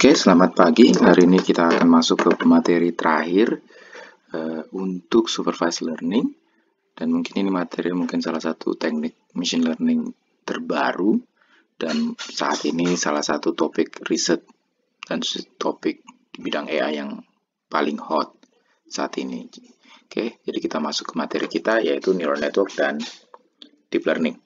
Oke, selamat pagi. Hari ini kita akan masuk ke materi terakhir untuk supervised learning. Dan mungkin ini materi salah satu teknik machine learning terbaru. Dan saat ini salah satu topik riset dan topik di bidang AI yang paling hot saat ini. Oke, jadi kita masuk ke materi kita yaitu neural network dan deep learning.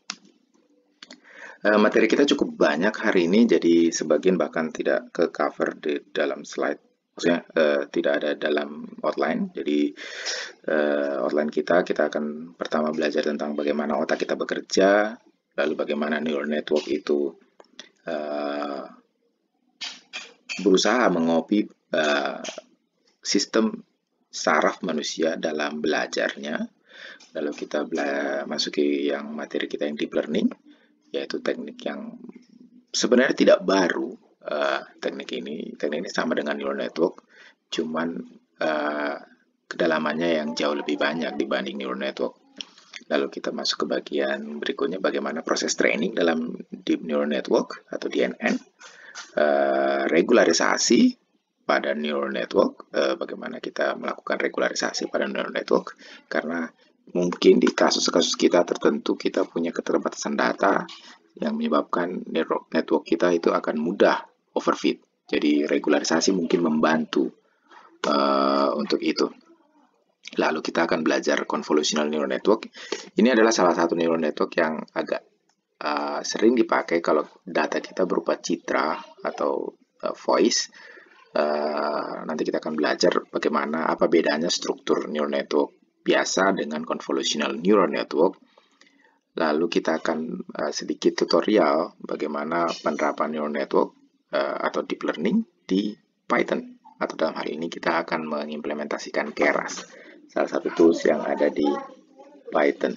Materi kita cukup banyak hari ini, jadi sebagian bahkan tidak ke cover di dalam slide, maksudnya tidak ada dalam outline. Jadi outline kita akan pertama belajar tentang bagaimana otak kita bekerja, lalu bagaimana neural network itu berusaha mengopi sistem saraf manusia dalam belajarnya. Lalu kita masuki yang materi kita yang deep learning, yaitu teknik yang sebenarnya tidak baru. Teknik ini sama dengan neural network, cuman kedalamannya yang jauh lebih banyak dibanding neural network. Lalu kita masuk ke bagian berikutnya, bagaimana proses training dalam deep neural network atau DNN, regularisasi pada neural network, bagaimana kita melakukan regularisasi pada neural network, karena mungkin di kasus-kasus kita tertentu kita punya keterbatasan data yang menyebabkan neural network kita itu akan mudah overfit. Jadi regularisasi mungkin membantu untuk itu. Lalu kita akan belajar convolutional neural network. Ini adalah salah satu neural network yang agak sering dipakai kalau data kita berupa citra atau voice. Nanti kita akan belajar bagaimana, apa bedanya struktur neural network biasa dengan convolutional neural network. Lalu kita akan sedikit tutorial bagaimana penerapan neural network atau deep learning di Python, atau dalam hal ini kita akan mengimplementasikan Keras, salah satu tools yang ada di Python.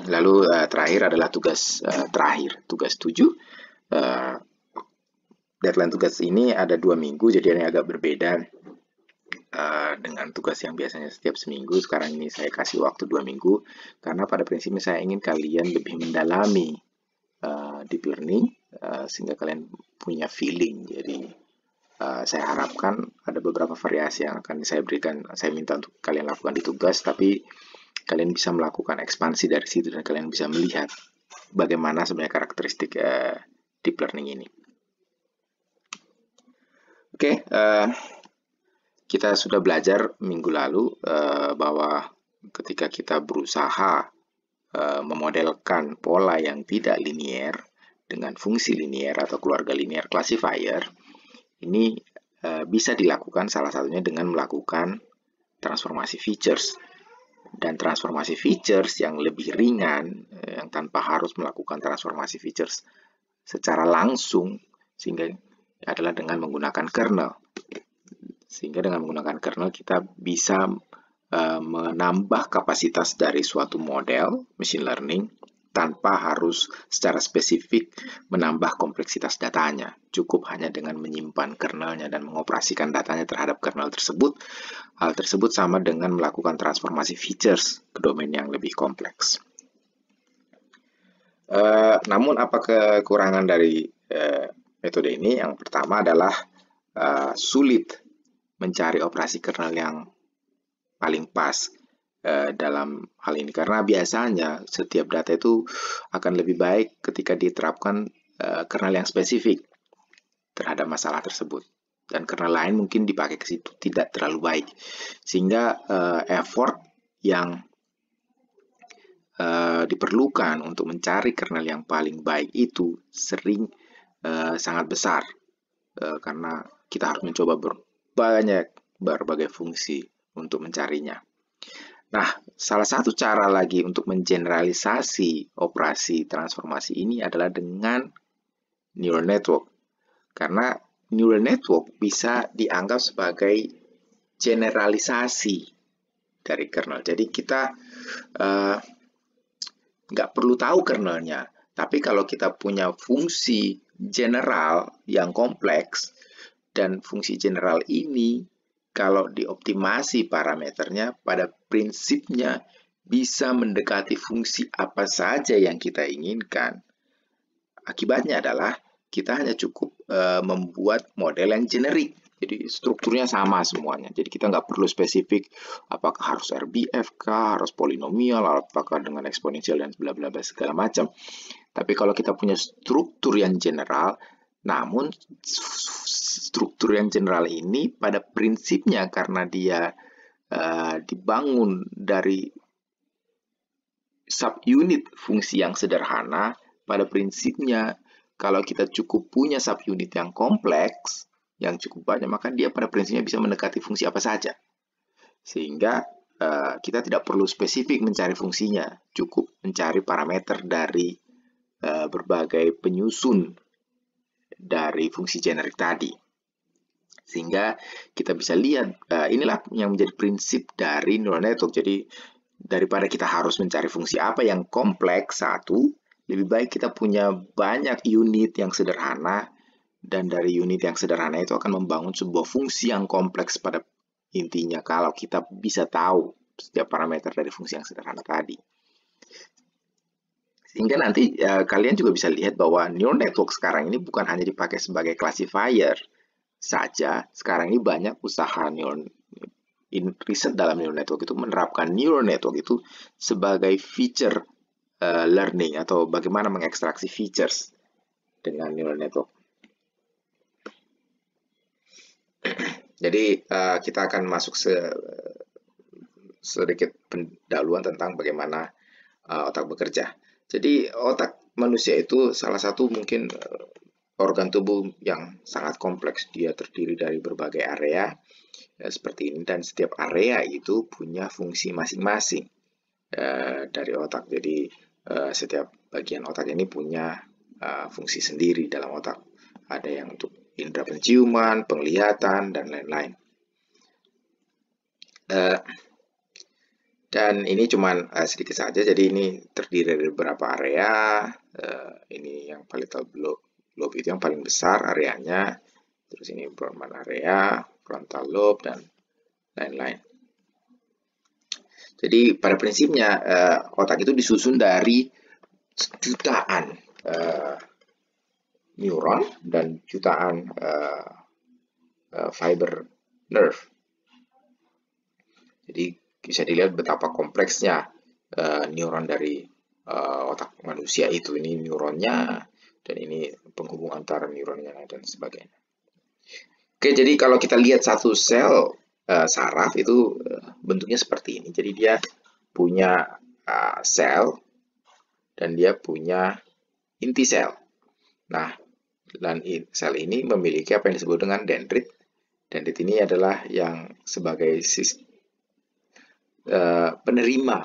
Lalu terakhir adalah tugas 7. Deadline tugas ini ada 2 minggu, jadi ini agak berbeda dengan tugas yang biasanya setiap seminggu. Sekarang ini saya kasih waktu 2 minggu, karena pada prinsipnya saya ingin kalian lebih mendalami deep learning, sehingga kalian punya feeling. Jadi saya harapkan ada beberapa variasi yang akan saya berikan, saya minta untuk kalian lakukan di tugas, tapi kalian bisa melakukan ekspansi dari situ dan kalian bisa melihat bagaimana sebenarnya karakteristik deep learning ini. Oke, kita sudah belajar minggu lalu bahwa ketika kita berusaha memodelkan pola yang tidak linier dengan fungsi linier atau keluarga linear classifier, ini bisa dilakukan salah satunya dengan melakukan transformasi features. Dan transformasi features yang lebih ringan, yang tanpa harus melakukan transformasi features secara langsung, sehingga adalah dengan menggunakan kernel. Sehingga dengan menggunakan kernel kita bisa menambah kapasitas dari suatu model machine learning tanpa harus secara spesifik menambah kompleksitas datanya. Cukup hanya dengan menyimpan kernelnya dan mengoperasikan datanya terhadap kernel tersebut. Hal tersebut sama dengan melakukan transformasi features ke domain yang lebih kompleks. Namun apa kekurangan dari metode ini? Yang pertama adalah sulit mencari operasi kernel yang paling pas dalam hal ini, karena biasanya setiap data itu akan lebih baik ketika diterapkan kernel yang spesifik terhadap masalah tersebut, dan kernel lain mungkin dipakai ke situ tidak terlalu baik, sehingga effort yang diperlukan untuk mencari kernel yang paling baik itu sering sangat besar, karena kita harus mencoba berbagai fungsi untuk mencarinya. Nah, salah satu cara lagi untuk mengeneralisasi operasi transformasi ini adalah dengan neural network. Karena neural network bisa dianggap sebagai generalisasi dari kernel. Jadi kita nggak perlu tahu kernelnya, tapi kalau kita punya fungsi general yang kompleks, dan fungsi general ini kalau dioptimasi parameternya, pada prinsipnya bisa mendekati fungsi apa saja yang kita inginkan. Akibatnya adalah kita hanya cukup membuat model yang generik. Jadi strukturnya sama semuanya. Jadi kita nggak perlu spesifik apakah harus RBF kah, harus polinomial, apakah dengan eksponensial dan bla bla bla segala macam. Tapi kalau kita punya struktur yang general, namun struktur yang general ini pada prinsipnya karena dia dibangun dari subunit fungsi yang sederhana, pada prinsipnya kalau kita cukup punya subunit yang kompleks, yang cukup banyak, maka dia pada prinsipnya bisa mendekati fungsi apa saja. Sehingga kita tidak perlu spesifik mencari fungsinya, cukup mencari parameter dari berbagai penyusun dari fungsi generik tadi. Sehingga kita bisa lihat, inilah yang menjadi prinsip dari neural network. Jadi daripada kita harus mencari fungsi apa yang kompleks satu, lebih baik kita punya banyak unit yang sederhana, dan dari unit yang sederhana itu akan membangun sebuah fungsi yang kompleks pada intinya kalau kita bisa tahu setiap parameter dari fungsi yang sederhana tadi. Sehingga nanti kalian juga bisa lihat bahwa neural network sekarang ini bukan hanya dipakai sebagai classifier saja. Sekarang ini banyak usaha riset dalam neural network itu menerapkan neural network itu sebagai feature learning atau bagaimana mengekstraksi features dengan neural network. Jadi kita akan masuk sedikit pendahuluan tentang bagaimana otak bekerja. Jadi otak manusia itu salah satu mungkin organ tubuh yang sangat kompleks. Dia terdiri dari berbagai area seperti ini, dan setiap area itu punya fungsi masing-masing dari otak. Jadi setiap bagian otak ini punya fungsi sendiri dalam otak. Ada yang untuk indera penciuman, penglihatan, dan lain-lain. Dan ini cuman sedikit saja, jadi ini terdiri dari beberapa area. Ini yang paling lobe itu yang paling besar areanya. Terus ini Broadman area, frontal lobe, dan lain-lain. Jadi pada prinsipnya otak itu disusun dari jutaan neuron dan jutaan fiber nerve. Jadi bisa dilihat betapa kompleksnya neuron dari otak manusia itu. Ini neuronnya, dan ini penghubung antara neuronnya dan sebagainya. Oke, jadi kalau kita lihat satu sel saraf itu bentuknya seperti ini. Jadi dia punya sel dan dia punya inti sel. Nah, dan sel ini memiliki apa yang disebut dengan dendrit. Dendrit ini adalah yang sebagai penerima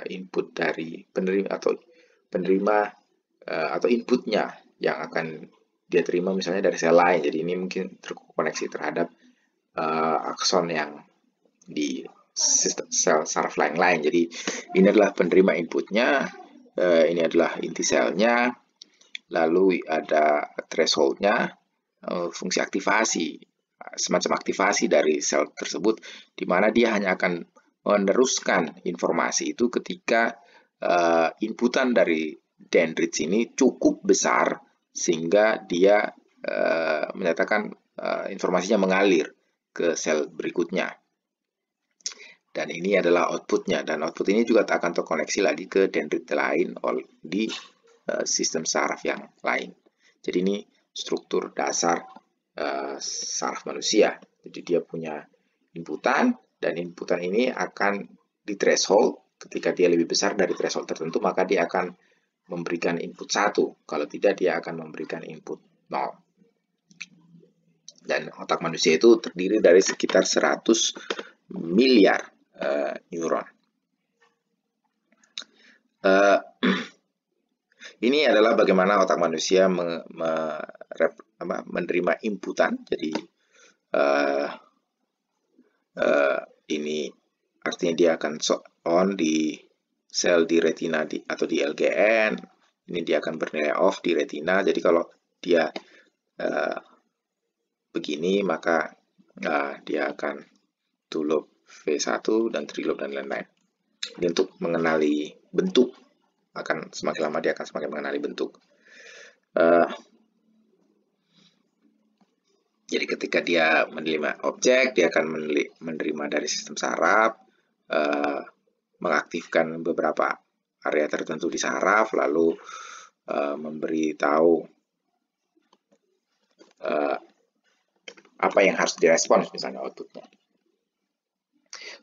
input dari penerima atau inputnya yang akan dia terima misalnya dari sel lain. Jadi ini mungkin terkoneksi terhadap akson yang di sistem sel saraf lain. Jadi ini adalah penerima inputnya, ini adalah inti selnya. Lalu ada thresholdnya, fungsi aktivasi, semacam aktivasi dari sel tersebut, di mana dia hanya akan meneruskan informasi itu ketika inputan dari dendrits ini cukup besar sehingga dia menyatakan informasinya mengalir ke sel berikutnya. Dan ini adalah outputnya, dan output ini juga akan terkoneksi lagi ke dendrit lain di sistem saraf yang lain. Jadi ini struktur dasar saraf manusia. Jadi dia punya inputan, dan inputan ini akan di threshold. Ketika dia lebih besar dari threshold tertentu, maka dia akan memberikan input 1. Kalau tidak, dia akan memberikan input 0. Dan otak manusia itu terdiri dari sekitar 100 miliar neuron. Ini adalah bagaimana otak manusia menerima inputan. Jadi ini artinya dia akan on di sel di retina atau di LGN. Ini dia akan bernilai off di retina. Jadi kalau dia begini, maka dia akan two lobe V1 dan trilobe dan lain-lain. Ini untuk mengenali bentuk. Akan semakin lama dia akan semakin mengenali bentuk. Jadi ketika dia menerima objek, dia akan menerima dari sistem saraf, mengaktifkan beberapa area tertentu di saraf, lalu memberitahu apa yang harus direspons, misalnya outputnya.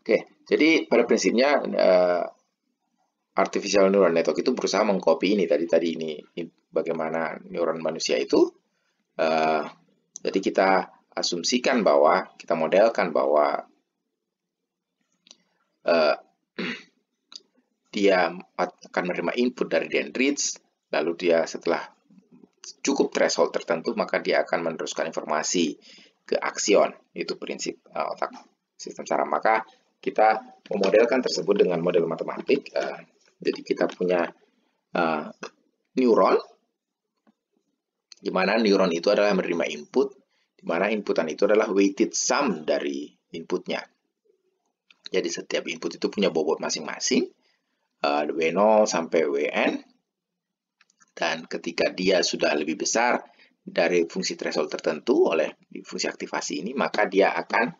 Oke, jadi pada prinsipnya artificial neural network itu berusaha mengcopy ini ini bagaimana neuron manusia itu. Jadi kita asumsikan bahwa, kita modelkan bahwa dia akan menerima input dari dendrites, lalu dia setelah cukup threshold tertentu, maka dia akan meneruskan informasi ke aksion. Itu prinsip otak sistem saraf. Maka kita memodelkan tersebut dengan model matematik. Jadi kita punya neuron, di mana neuron itu adalah menerima input, di mana inputan itu adalah weighted sum dari inputnya. Jadi setiap input itu punya bobot masing-masing, W0 sampai Wn, dan ketika dia sudah lebih besar dari fungsi threshold tertentu oleh fungsi aktivasi ini, maka dia akan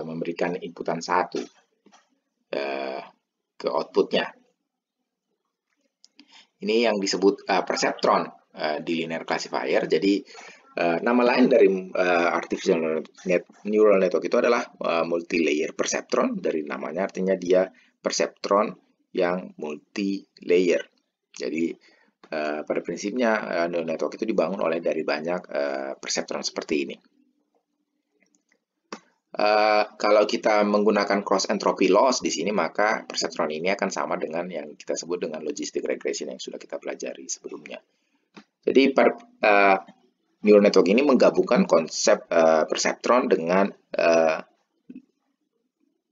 memberikan inputan 1 ke outputnya. Ini yang disebut perceptron di linear classifier. Jadi nama lain dari artificial neural network itu adalah multi-layer perceptron. Dari namanya artinya dia perceptron yang multi-layer. Jadi pada prinsipnya neural network itu dibangun dari banyak perceptron seperti ini. Kalau kita menggunakan cross entropy loss di sini, maka perceptron ini akan sama dengan yang kita sebut dengan logistic regression yang sudah kita pelajari sebelumnya. Jadi neural network ini menggabungkan konsep perceptron dengan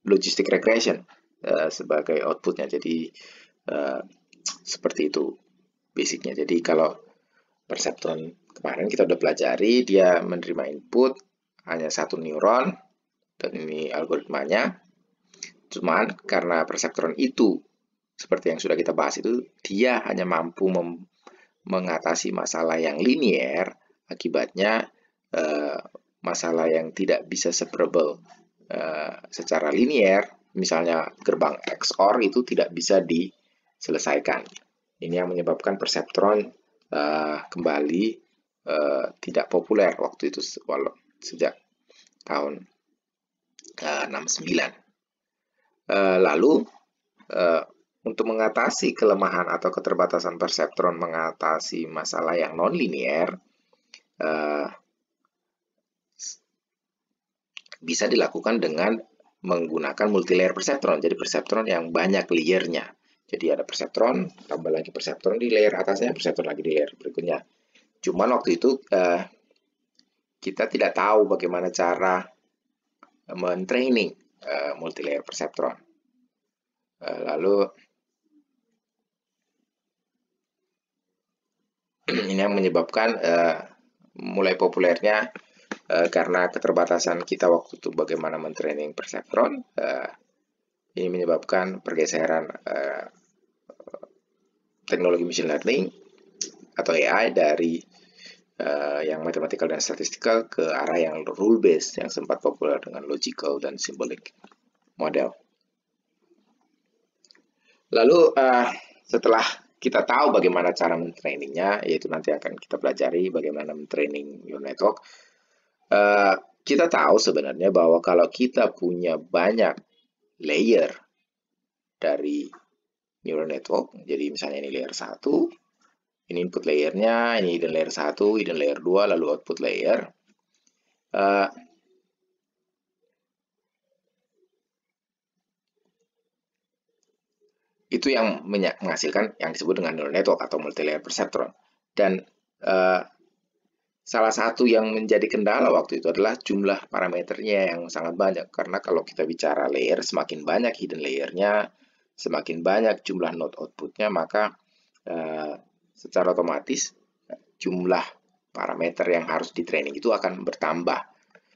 logistic regression sebagai outputnya. Jadi seperti itu basicnya. Jadi kalau perceptron kemarin kita udah pelajari, dia menerima input hanya satu neuron, dan ini algoritmanya. Cuman karena perseptron itu, seperti yang sudah kita bahas itu, dia hanya mampu mengatasi masalah yang linier, akibatnya masalah yang tidak bisa separable secara linier, misalnya gerbang XOR itu tidak bisa diselesaikan. Ini yang menyebabkan perseptron kembali tidak populer waktu itu, sejak tahun 69. Lalu untuk mengatasi kelemahan atau keterbatasan perseptron mengatasi masalah yang non-linier, bisa dilakukan dengan menggunakan multilayer perseptron. Jadi perseptron yang banyak layernya. Jadi ada perseptron, tambah lagi perseptron di layer atasnya, perseptron lagi di layer berikutnya. Cuman waktu itu kita tidak tahu bagaimana cara men-training multilayer perseptron. Lalu ini yang menyebabkan mulai populernya karena keterbatasan kita waktu itu bagaimana men-training perseptron. Ini menyebabkan pergeseran teknologi machine learning atau AI dari yang mathematical dan statistical ke arah yang rule based yang sempat populer dengan logical dan symbolic model. Lalu setelah kita tahu bagaimana cara men-trainingnya, yaitu nanti akan kita pelajari bagaimana men-training neural network, kita tahu sebenarnya bahwa kalau kita punya banyak layer dari neural network, jadi misalnya ini layer 1, ini input layernya, ini hidden layer 1, hidden layer 2, lalu output layer. Itu yang menghasilkan yang disebut dengan neural network atau multilayer perceptron. Dan salah satu yang menjadi kendala waktu itu adalah jumlah parameternya yang sangat banyak. Karena kalau kita bicara layer, semakin banyak hidden layernya, semakin banyak jumlah node outputnya, maka secara otomatis jumlah parameter yang harus di training itu akan bertambah.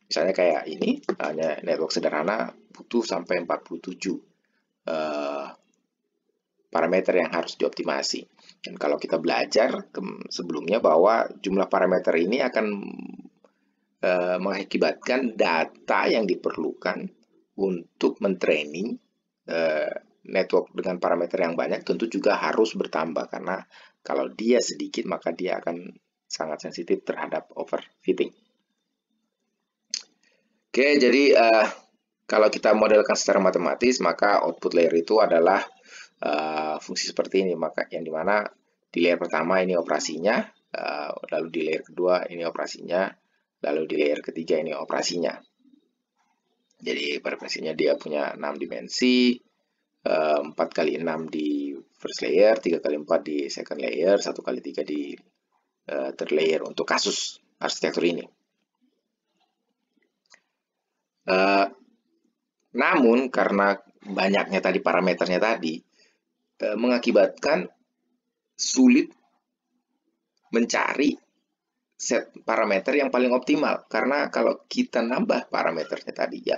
Misalnya kayak ini, hanya network sederhana butuh sampai 47 parameter yang harus dioptimasi. Dan kalau kita belajar sebelumnya bahwa jumlah parameter ini akan mengakibatkan data yang diperlukan untuk mentraining network dengan parameter yang banyak tentu juga harus bertambah, karena kalau dia sedikit maka dia akan sangat sensitif terhadap overfitting. Oke, jadi kalau kita modelkan secara matematis, maka output layer itu adalah fungsi seperti ini, maka yang dimana di layer pertama ini operasinya, lalu di layer kedua ini operasinya, lalu di layer ketiga ini operasinya. Jadi pada prinsipnya dia punya 6 dimensi, 4 kali 6 di first layer, 3 kali 4 di second layer, 1 kali 3 di third layer untuk kasus arsitektur ini. Namun karena banyaknya tadi parameternya tadi, mengakibatkan sulit mencari set parameter yang paling optimal, karena kalau kita nambah parameternya tadi ya,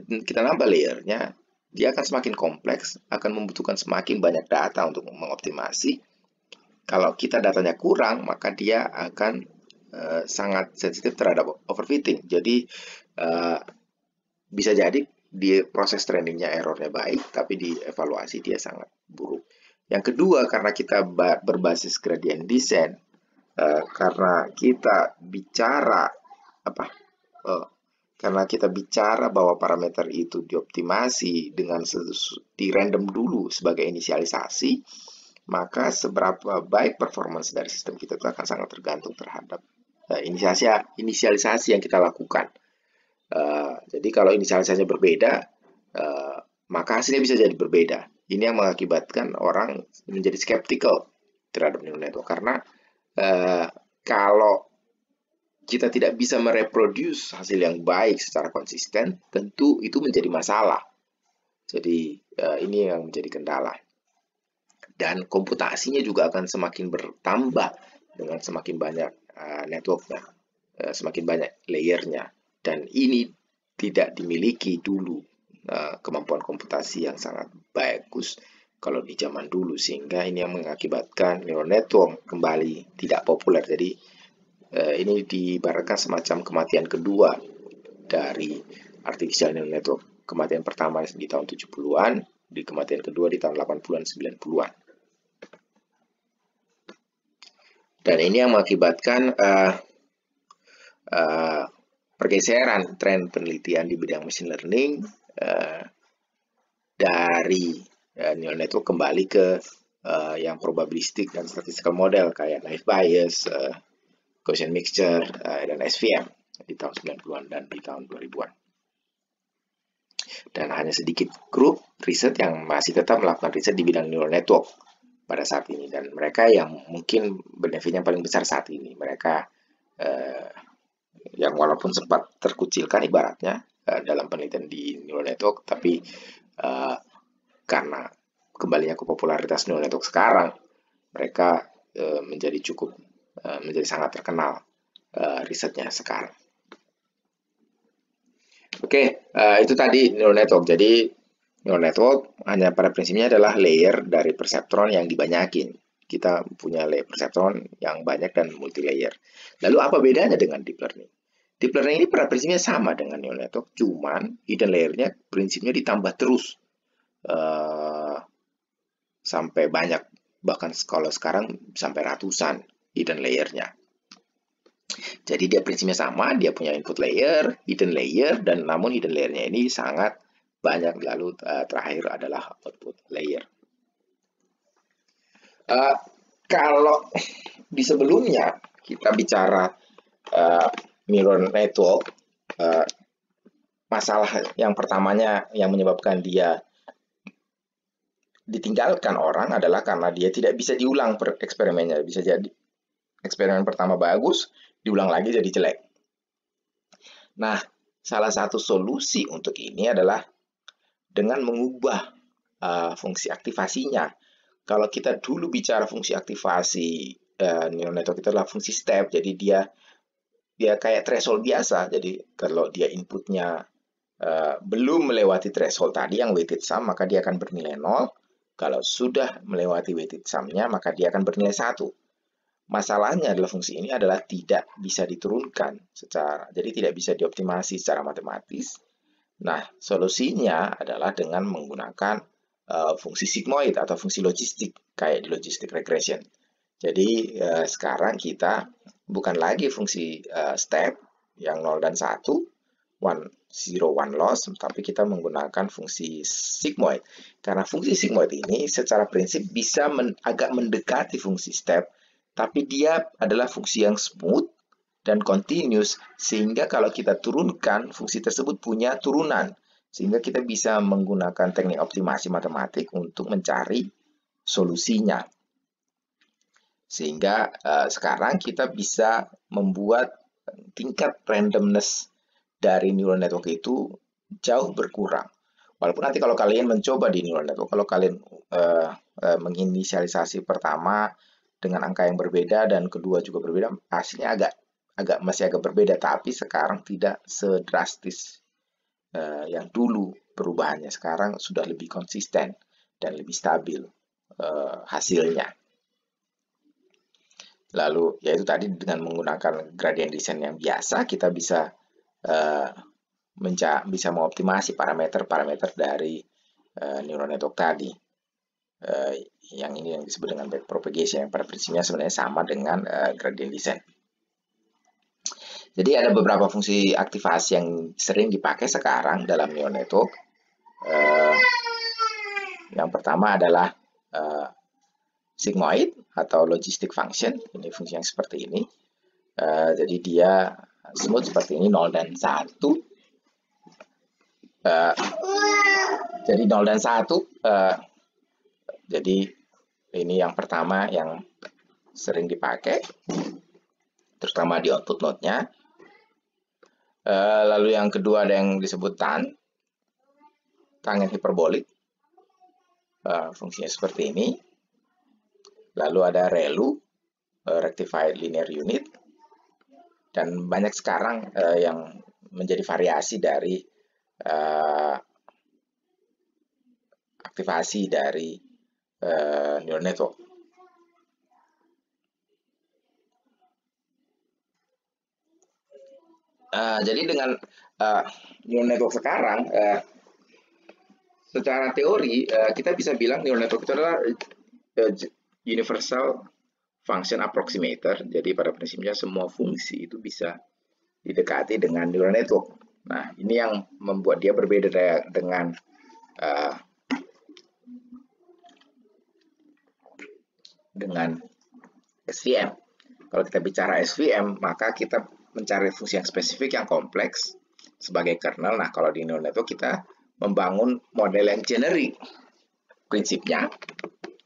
kita nambah layernya, dia akan semakin kompleks, akan membutuhkan semakin banyak data untuk mengoptimasi. Kalau kita datanya kurang, maka dia akan sangat sensitif terhadap overfitting. Jadi bisa jadi di proses trainingnya errornya baik, tapi di evaluasi dia sangat buruk. Yang kedua, karena kita berbasis gradient descent, karena kita bicara bahwa parameter itu dioptimasi dengan di random dulu sebagai inisialisasi, maka seberapa baik performance dari sistem kita itu akan sangat tergantung terhadap inisialisasi yang kita lakukan. Jadi kalau inisialisasinya berbeda, maka hasilnya bisa jadi berbeda. Ini yang mengakibatkan orang menjadi skeptical terhadap neural network, karena kalau kita tidak bisa mereproduce hasil yang baik secara konsisten, tentu itu menjadi masalah. Jadi ini yang menjadi kendala. Dan komputasinya juga akan semakin bertambah dengan semakin banyak networknya, semakin banyak layernya. Dan ini tidak dimiliki dulu kemampuan komputasi yang sangat bagus kalau di zaman dulu, sehingga ini yang mengakibatkan neural network kembali tidak populer. Jadi ini diibaratkan semacam kematian kedua dari artificial neural network. Kematian pertama di tahun 70-an, di kematian kedua di tahun 80-an, 90-an. Dan ini yang mengakibatkan pergeseran tren penelitian di bidang machine learning dari neural network kembali ke yang probabilistik dan statistical model kayak naive Bayes, Gaussian mixture, dan SVM di tahun 90-an dan di tahun 2000-an. Dan hanya sedikit grup riset yang masih tetap melakukan riset di bidang neural network pada saat ini, dan mereka yang mungkin benefitnya paling besar saat ini, mereka yang walaupun sempat terkucilkan ibaratnya dalam penelitian di neural network, tapi karena kembalinya ke popularitas neural network sekarang, mereka menjadi sangat terkenal risetnya sekarang. Oke, itu tadi neural network. Jadi neural network hanya pada prinsipnya adalah layer dari perseptron yang dibanyakin. Kita punya layer perseptron yang banyak dan multi layer. Lalu apa bedanya dengan deep learning? Deep learning ini pada prinsipnya sama dengan neural network, cuman hidden layernya prinsipnya ditambah terus sampai banyak, bahkan kalau sekarang sampai ratusan hidden layernya. Jadi dia prinsipnya sama, dia punya input layer, hidden layer, dan namun hidden layernya ini sangat banyak. Lalu terakhir adalah output layer. Kalau di sebelumnya kita bicara neural network, masalah yang pertamanya yang menyebabkan dia ditinggalkan orang adalah karena dia tidak bisa diulang eksperimennya. Bisa jadi eksperimen pertama bagus, diulang lagi jadi jelek. Nah, salah satu solusi untuk ini adalah dengan mengubah fungsi aktivasinya. Kalau kita dulu bicara fungsi aktivasi neural network itu adalah fungsi step, jadi dia kayak threshold biasa. Jadi kalau dia inputnya belum melewati threshold tadi yang weighted sum, maka dia akan bernilai 0. Kalau sudah melewati weighted sum-nya, maka dia akan bernilai 1. Masalahnya adalah fungsi ini adalah tidak bisa diturunkan jadi tidak bisa dioptimasi secara matematis. Nah, solusinya adalah dengan menggunakan fungsi sigmoid atau fungsi logistik kayak di logistic regression. Jadi sekarang kita bukan lagi fungsi step yang 0 dan 1, 1, 0, 1 loss, tapi kita menggunakan fungsi sigmoid. Karena fungsi sigmoid ini secara prinsip bisa agak mendekati fungsi step, tapi dia adalah fungsi yang smooth dan continuous, sehingga kalau kita turunkan, fungsi tersebut punya turunan, sehingga kita bisa menggunakan teknik optimasi matematik untuk mencari solusinya. Sehingga sekarang kita bisa membuat tingkat randomness dari neural network itu jauh berkurang. Walaupun nanti kalau kalian mencoba di neural network, kalau kalian menginisialisasi pertama dengan angka yang berbeda dan kedua juga berbeda, hasilnya masih agak berbeda, tapi sekarang tidak sedrastis yang dulu perubahannya. Sekarang sudah lebih konsisten dan lebih stabil hasilnya. Lalu yaitu tadi dengan menggunakan gradient descent yang biasa, kita bisa mengoptimasi parameter-parameter dari neural network tadi. Yang ini yang disebut dengan backpropagation, yang pada prinsipnya sebenarnya sama dengan gradient descent. Jadi ada beberapa fungsi aktivasi yang sering dipakai sekarang dalam neural network. Yang pertama adalah sigmoid atau logistic function. Ini fungsi yang seperti ini. Jadi dia smooth seperti ini, 0 dan 1. Jadi 0 dan 1. Jadi ini yang pertama yang sering dipakai, terutama di output node-nya. Lalu yang kedua ada yang disebut tang yang hiperbolik. Fungsinya seperti ini. Lalu ada ReLU, rectified linear unit. Dan banyak sekarang yang menjadi variasi dari aktivasi dari neural network. Jadi dengan neural network sekarang, secara teori kita bisa bilang neural network itu adalah universal function approximator. Jadi pada prinsipnya semua fungsi itu bisa didekati dengan neural network. Nah, ini yang membuat dia berbeda dengan SVM. Kalau kita bicara SVM, maka kita mencari fungsi yang spesifik, yang kompleks sebagai kernel. Nah, kalau di neural network kita membangun model yang generic prinsipnya.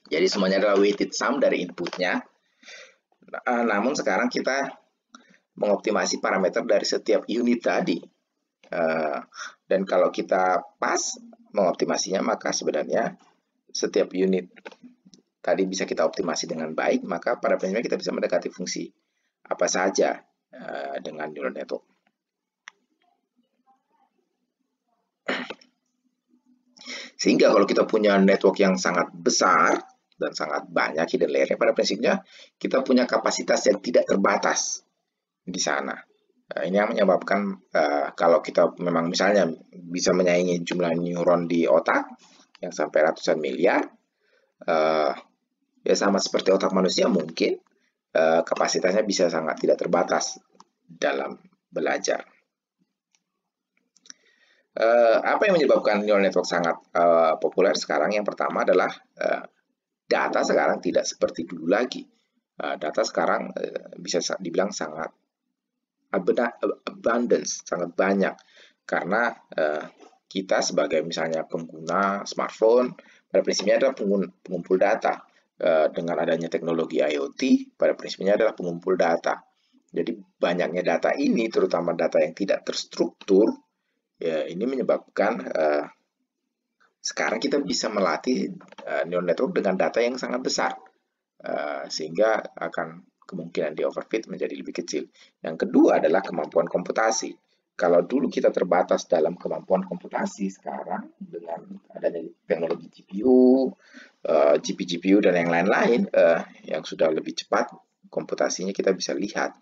Jadi semuanya adalah weighted sum dari inputnya. Namun sekarang kita mengoptimasi parameter dari setiap unit tadi. Dan kalau kita pas mengoptimasinya, maka sebenarnya setiap unit tadi bisa kita optimasi dengan baik, maka pada prinsipnya kita bisa mendekati fungsi apa saja dengan neural network. Sehingga kalau kita punya network yang sangat besar dan sangat banyak hidden layer-nya, pada prinsipnya kita punya kapasitas yang tidak terbatas di sana. Ini yang menyebabkan kalau kita memang misalnya bisa menyaingi jumlah neuron di otak yang sampai ratusan miliar, ya sama seperti otak manusia, mungkin kapasitasnya bisa sangat tidak terbatas dalam belajar. Apa yang menyebabkan neural network sangat populer sekarang? Yang pertama adalah data sekarang tidak seperti dulu lagi. Data sekarang bisa dibilang sangat abundance, sangat banyak, karena kita sebagai misalnya pengguna smartphone pada prinsipnya adalah pengumpul data. Dengan adanya teknologi IoT pada prinsipnya adalah pengumpul data. Jadi banyaknya data ini, terutama data yang tidak terstruktur, ya ini menyebabkan sekarang kita bisa melatih neural network dengan data yang sangat besar, sehingga akan kemungkinan di overfit menjadi lebih kecil. Yang kedua adalah kemampuan komputasi. Kalau dulu kita terbatas dalam kemampuan komputasi, sekarang dengan adanya teknologi GPU, GPU dan yang lain-lain yang sudah lebih cepat komputasinya kita bisa lihat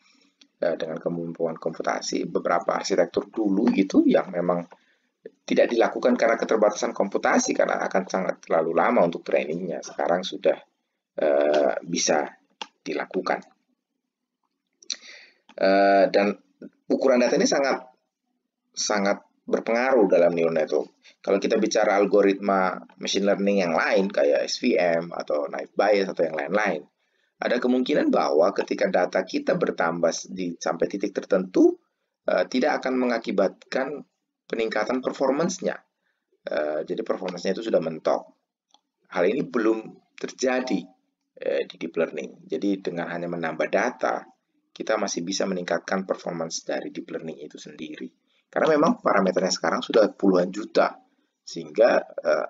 dengan kemampuan komputasi beberapa arsitektur dulu gitu yang memang tidak dilakukan karena keterbatasan komputasi karena akan sangat terlalu lama untuk trainingnya. Sekarang sudah bisa dilakukan. Dan ukuran data ini sangat berpengaruh dalam neural network. Kalau kita bicara algoritma machine learning yang lain kayak SVM atau naive Bayes atau yang lain-lain, ada kemungkinan bahwa ketika data kita bertambah sampai titik tertentu, tidak akan mengakibatkan peningkatan performance-nya. Jadi performance-nya itu sudah mentok. Hal ini belum terjadi di deep learning. Jadi dengan hanya menambah data, kita masih bisa meningkatkan performance dari deep learning itu sendiri. Karena memang parameternya sekarang sudah puluhan juta, sehingga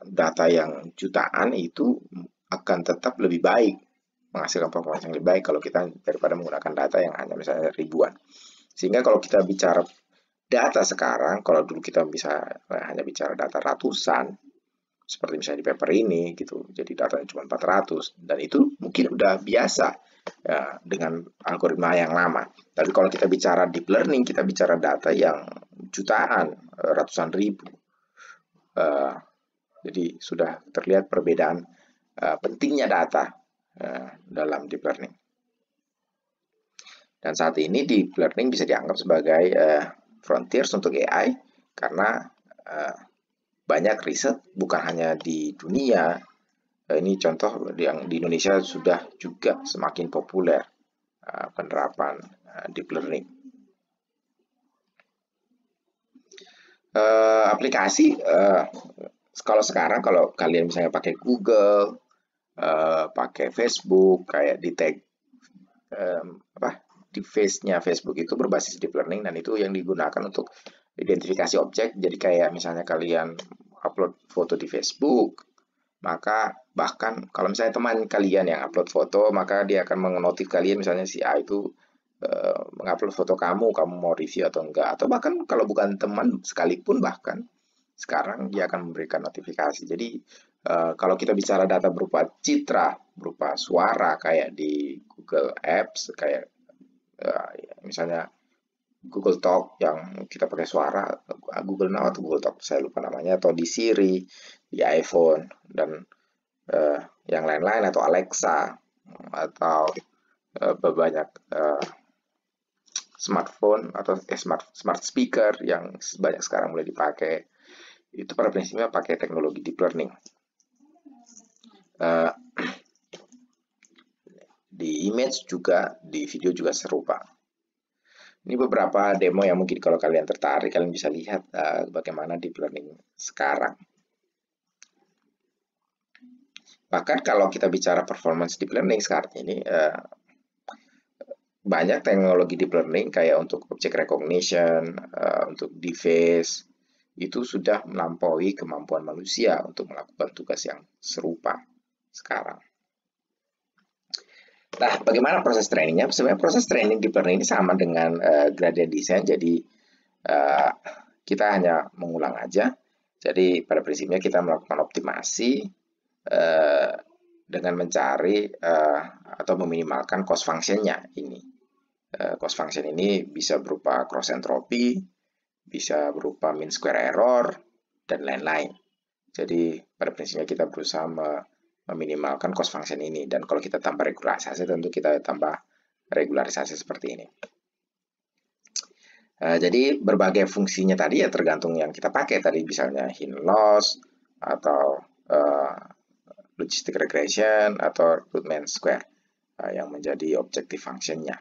data yang jutaan itu akan tetap lebih baik, menghasilkan performance yang lebih baik kalau kita daripada menggunakan data yang hanya misalnya ribuan. Sehingga kalau kita bicara data sekarang, kalau dulu kita bisa hanya bicara data ratusan, seperti misalnya di paper ini gitu, jadi datanya cuma 400, dan itu mungkin udah biasa ya, dengan algoritma yang lama. Tapi kalau kita bicara deep learning, kita bicara data yang jutaan, ratusan ribu. Jadi sudah terlihat perbedaan pentingnya data dalam deep learning. Dan saat ini deep learning bisa dianggap sebagai frontiers untuk AI karena banyak riset bukan hanya di dunia. Ini contoh yang di Indonesia sudah juga semakin populer penerapan deep learning. Aplikasi kalau sekarang kalau kalian misalnya pakai Google, pakai Facebook, kayak di tag di face-nya Facebook itu berbasis deep learning, dan itu yang digunakan untuk identifikasi objek. Jadi kayak misalnya kalian upload foto di Facebook, maka bahkan kalau misalnya teman kalian yang upload foto, maka dia akan mengnotif kalian, misalnya si A itu mengupload foto kamu mau review atau enggak, atau bahkan kalau bukan teman sekalipun, bahkan sekarang dia akan memberikan notifikasi. Jadi kalau kita bicara data berupa citra, berupa suara kayak di Google Apps, kayak misalnya Google Talk yang kita pakai suara, Google Now atau Google Talk, saya lupa namanya, atau di Siri, di iPhone, dan yang lain-lain, atau Alexa, atau banyak smartphone atau smart speaker yang banyak sekarang mulai dipakai. Itu pada prinsipnya pakai teknologi deep learning. Di image juga, di video juga serupa. Ini beberapa demo yang mungkin kalau kalian tertarik, kalian bisa lihat bagaimana deep learning sekarang. Bahkan kalau kita bicara performance deep learning sekarang ini, banyak teknologi deep learning kayak untuk object recognition, untuk deface, itu sudah melampaui kemampuan manusia untuk melakukan tugas yang serupa sekarang. Nah, bagaimana proses trainingnya? Sebenarnya proses training deep learning ini sama dengan gradient descent, jadi kita hanya mengulang aja. Jadi pada prinsipnya kita melakukan optimasi dengan mencari atau meminimalkan cost function-nya ini. Cost function ini bisa berupa cross entropy, bisa berupa mean square error, dan lain-lain. Jadi pada prinsipnya kita berusaha meminimalkan cost function ini, dan kalau kita tambah regularisasi tentu kita tambah regularisasi seperti ini. Jadi berbagai fungsinya tadi ya tergantung yang kita pakai tadi, misalnya hint loss atau logistic regression atau root mean square yang menjadi objective function-nya.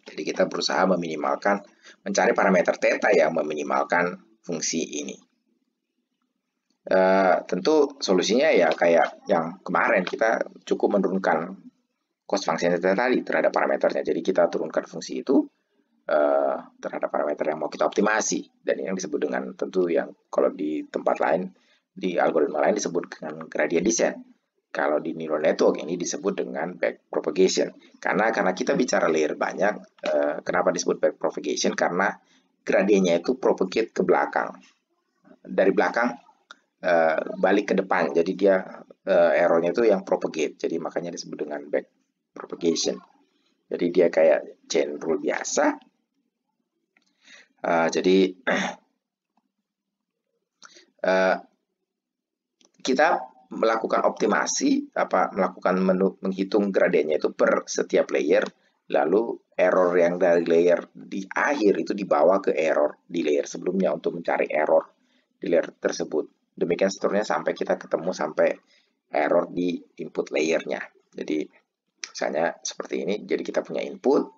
Jadi kita berusaha meminimalkan, mencari parameter theta yang meminimalkan fungsi ini. Tentu solusinya ya kayak yang kemarin, kita cukup menurunkan cost function theta tadi terhadap parameternya. Jadi kita turunkan fungsi itu terhadap parameter yang mau kita optimasi, dan ini yang disebut dengan, tentu yang kalau di tempat lain, di algoritma lain disebut dengan gradient descent. Kalau di neural network ini disebut dengan backpropagation. Karena kita bicara layer banyak, kenapa disebut backpropagation? Karena gradiennya itu propagate ke belakang, dari belakang balik ke depan. Jadi dia errornya itu yang propagate. Jadi makanya disebut dengan backpropagation. Jadi dia kayak chain rule biasa. Jadi kita melakukan optimasi, melakukan menghitung gradiennya itu per setiap layer, lalu error yang dari layer di akhir itu dibawa ke error di layer sebelumnya untuk mencari error di layer tersebut. Demikian seterusnya sampai kita ketemu sampai error di input layernya. Jadi misalnya seperti ini, jadi kita punya input,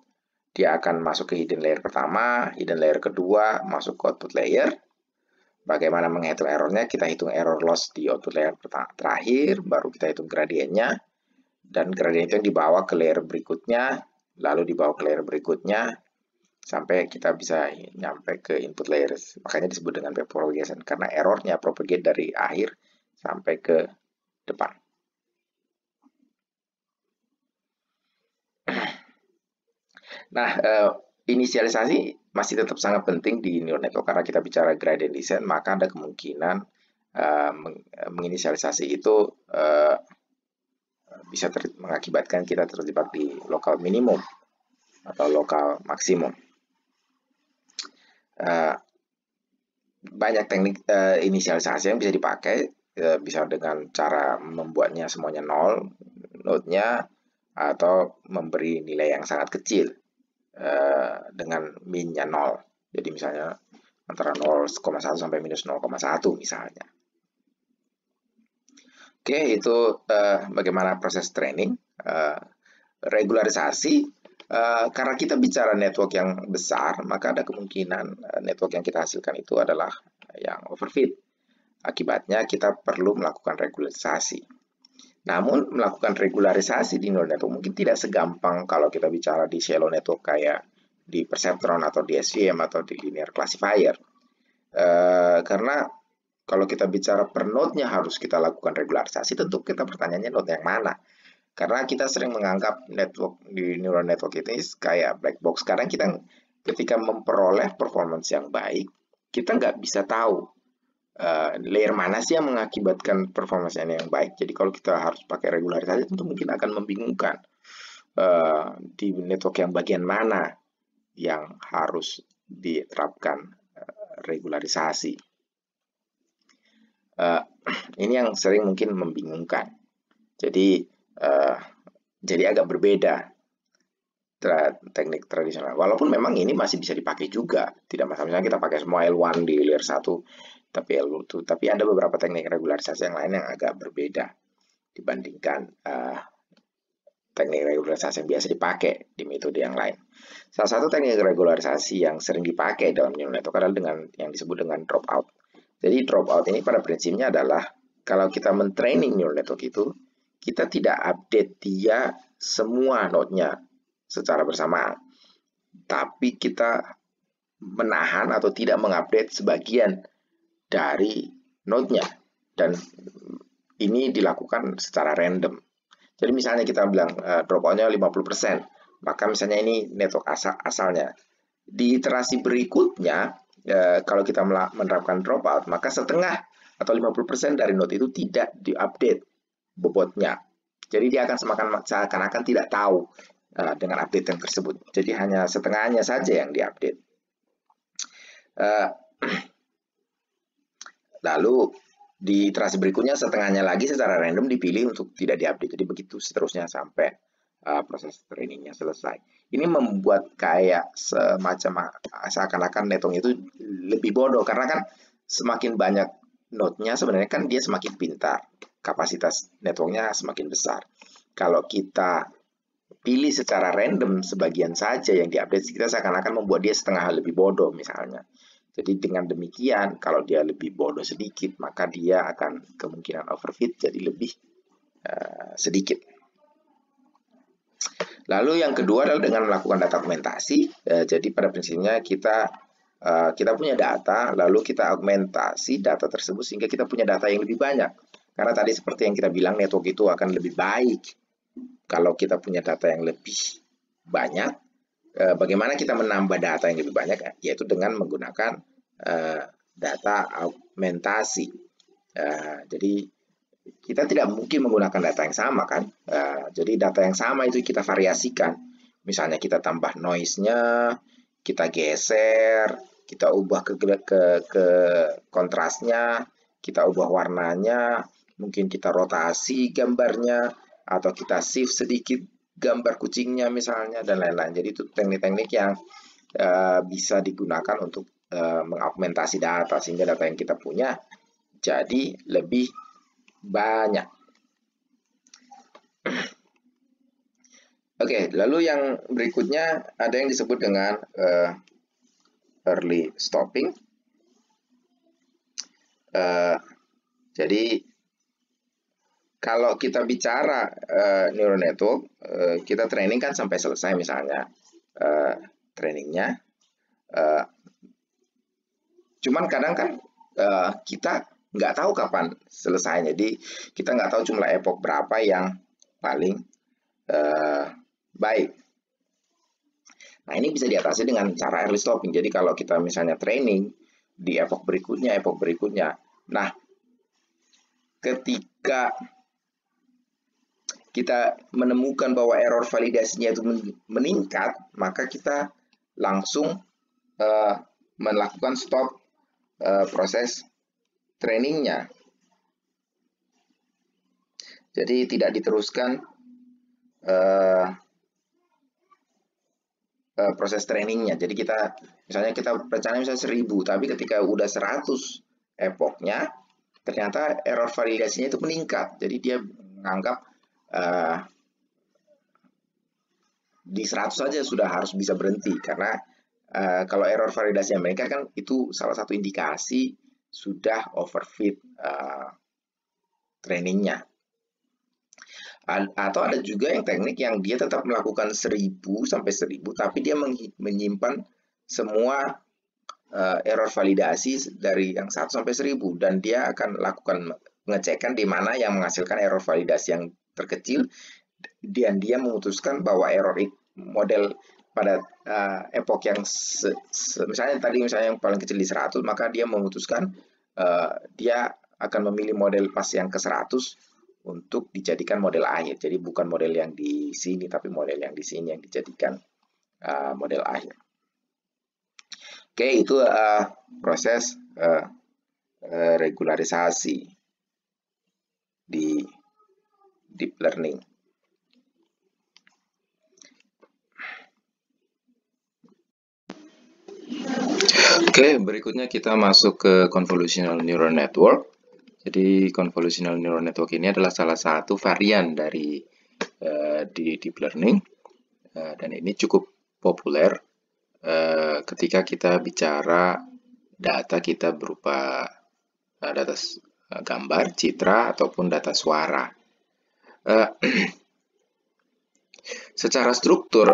dia akan masuk ke hidden layer pertama, hidden layer kedua, masuk ke output layer. Bagaimana menghitung errornya? Kita hitung error loss di output layer terakhir, baru kita hitung gradiennya, dan gradien itu yang dibawa ke layer berikutnya, lalu dibawa ke layer berikutnya, sampai kita bisa nyampe ke input layer. Makanya disebut dengan backpropagation, karena errornya propagate dari akhir sampai ke depan. Nah, inisialisasi masih tetap sangat penting di neural network karena kita bicara gradient descent, maka ada kemungkinan menginisialisasi itu bisa mengakibatkan kita terjebak di lokal minimum atau lokal maksimum. Banyak teknik inisialisasi yang bisa dipakai, bisa dengan cara membuatnya semuanya nol, node-nya, atau memberi nilai yang sangat kecil dengan min-nya 0. Jadi misalnya antara 0,1 sampai minus 0,1 misalnya. Oke, itu bagaimana proses training. Regularisasi, karena kita bicara network yang besar, maka ada kemungkinan network yang kita hasilkan itu adalah yang overfit. Akibatnya kita perlu melakukan regularisasi. Namun melakukan regularisasi di neural network mungkin tidak segampang kalau kita bicara di shallow network kayak di perceptron atau di SVM atau di linear classifier. Karena kalau kita bicara per node-nya harus kita lakukan regularisasi, tentu kita pertanyaannya node yang mana. Karena kita sering menganggap network di neural network ini kayak black box. Karena kita ketika memperoleh performance yang baik, kita nggak bisa tahu layer mana sih yang mengakibatkan performance yang baik. Jadi kalau kita harus pakai regularisasi tentu mungkin akan membingungkan di network yang bagian mana yang harus diterapkan regularisasi. Ini yang sering mungkin membingungkan. Jadi agak berbeda teknik tradisional. Walaupun memang ini masih bisa dipakai juga, tidak masalah. Misalnya kita pakai semua L1 di layer 1, tapi ada beberapa teknik regularisasi yang lain yang agak berbeda dibandingkan teknik regularisasi yang biasa dipakai di metode yang lain. Salah satu teknik regularisasi yang sering dipakai dalam neural network adalah dengan yang disebut dengan dropout. Jadi dropout ini pada prinsipnya adalah kalau kita mentraining neural network itu, kita tidak update dia semua node-nya secara bersamaan, tapi kita menahan atau tidak mengupdate sebagian dari node-nya, dan ini dilakukan secara random. Jadi misalnya kita bilang dropout-nya 50%, maka misalnya ini network asalnya. Di iterasi berikutnya, kalau kita menerapkan dropout, maka setengah atau 50% dari node itu tidak diupdate bobotnya. Jadi dia akan seakan-akan tidak tahu dengan update yang tersebut. Jadi hanya setengahnya saja yang diupdate. Lalu di iterasi berikutnya setengahnya lagi secara random dipilih untuk tidak diupdate. Jadi begitu seterusnya sampai proses trainingnya selesai. Ini membuat kayak semacam seakan-akan network itu lebih bodoh, karena kan semakin banyak node-nya sebenarnya kan dia semakin pintar, kapasitas networknya semakin besar. Kalau kita pilih secara random sebagian saja yang diupdate, kita seakan-akan membuat dia setengah lebih bodoh misalnya. Jadi dengan demikian, kalau dia lebih bodoh sedikit, maka dia akan kemungkinan overfit jadi lebih sedikit. Lalu yang kedua adalah dengan melakukan data augmentasi. Jadi pada prinsipnya kita punya data, lalu kita augmentasi data tersebut sehingga kita punya data yang lebih banyak. Karena tadi seperti yang kita bilang, network itu akan lebih baik kalau kita punya data yang lebih banyak. Bagaimana kita menambah data yang lebih banyak, yaitu dengan menggunakan data augmentasi. Jadi kita tidak mungkin menggunakan data yang sama kan. Jadi data yang sama itu kita variasikan. Misalnya kita tambah noise-nya, kita geser, kita ubah ke kontrasnya, kita ubah warnanya, mungkin kita rotasi gambarnya, atau kita shift sedikit gambar kucingnya misalnya, dan lain-lain. Jadi itu teknik-teknik yang bisa digunakan untuk mengaugmentasi data, sehingga data yang kita punya jadi lebih banyak. Oke, lalu yang berikutnya ada yang disebut dengan early stopping. Jadi kalau kita bicara neural network, kita training kan sampai selesai misalnya trainingnya. Cuman kadang kan kita nggak tahu kapan selesainya. Jadi kita nggak tahu jumlah epoch berapa yang paling baik. Nah, ini bisa diatasi dengan cara early stopping. Jadi kalau kita misalnya training di epoch berikutnya. Nah, ketika kita menemukan bahwa error validasinya itu meningkat, maka kita langsung melakukan stop proses trainingnya. Jadi tidak diteruskan proses trainingnya. Jadi kita misalnya rencana misalnya 1000, tapi ketika udah 100 epochnya, ternyata error validasinya itu meningkat. Jadi dia menganggap di 100 saja sudah harus bisa berhenti, karena kalau error validasi yang meningkat kan itu salah satu indikasi sudah overfit trainingnya. Atau ada juga yang teknik yang dia tetap melakukan 1000 sampai 1000, tapi dia menyimpan semua error validasi dari yang 1 sampai 1000, dan dia akan lakukan pengecekan di mana yang menghasilkan error validasi yang terkecil, dan dia memutuskan bahwa error model pada epoch yang misalnya yang paling kecil di 100, maka dia memutuskan dia akan memilih model pas yang ke 100 untuk dijadikan model akhir. Jadi bukan model yang di sini, tapi model yang di sini yang dijadikan model akhir. Oke, itu proses regularisasi di deep learning. Oke, berikutnya kita masuk ke convolutional neural network. Jadi convolutional neural network ini adalah salah satu varian dari di deep learning, dan ini cukup populer ketika kita bicara data kita berupa data gambar, citra, ataupun data suara. Secara struktur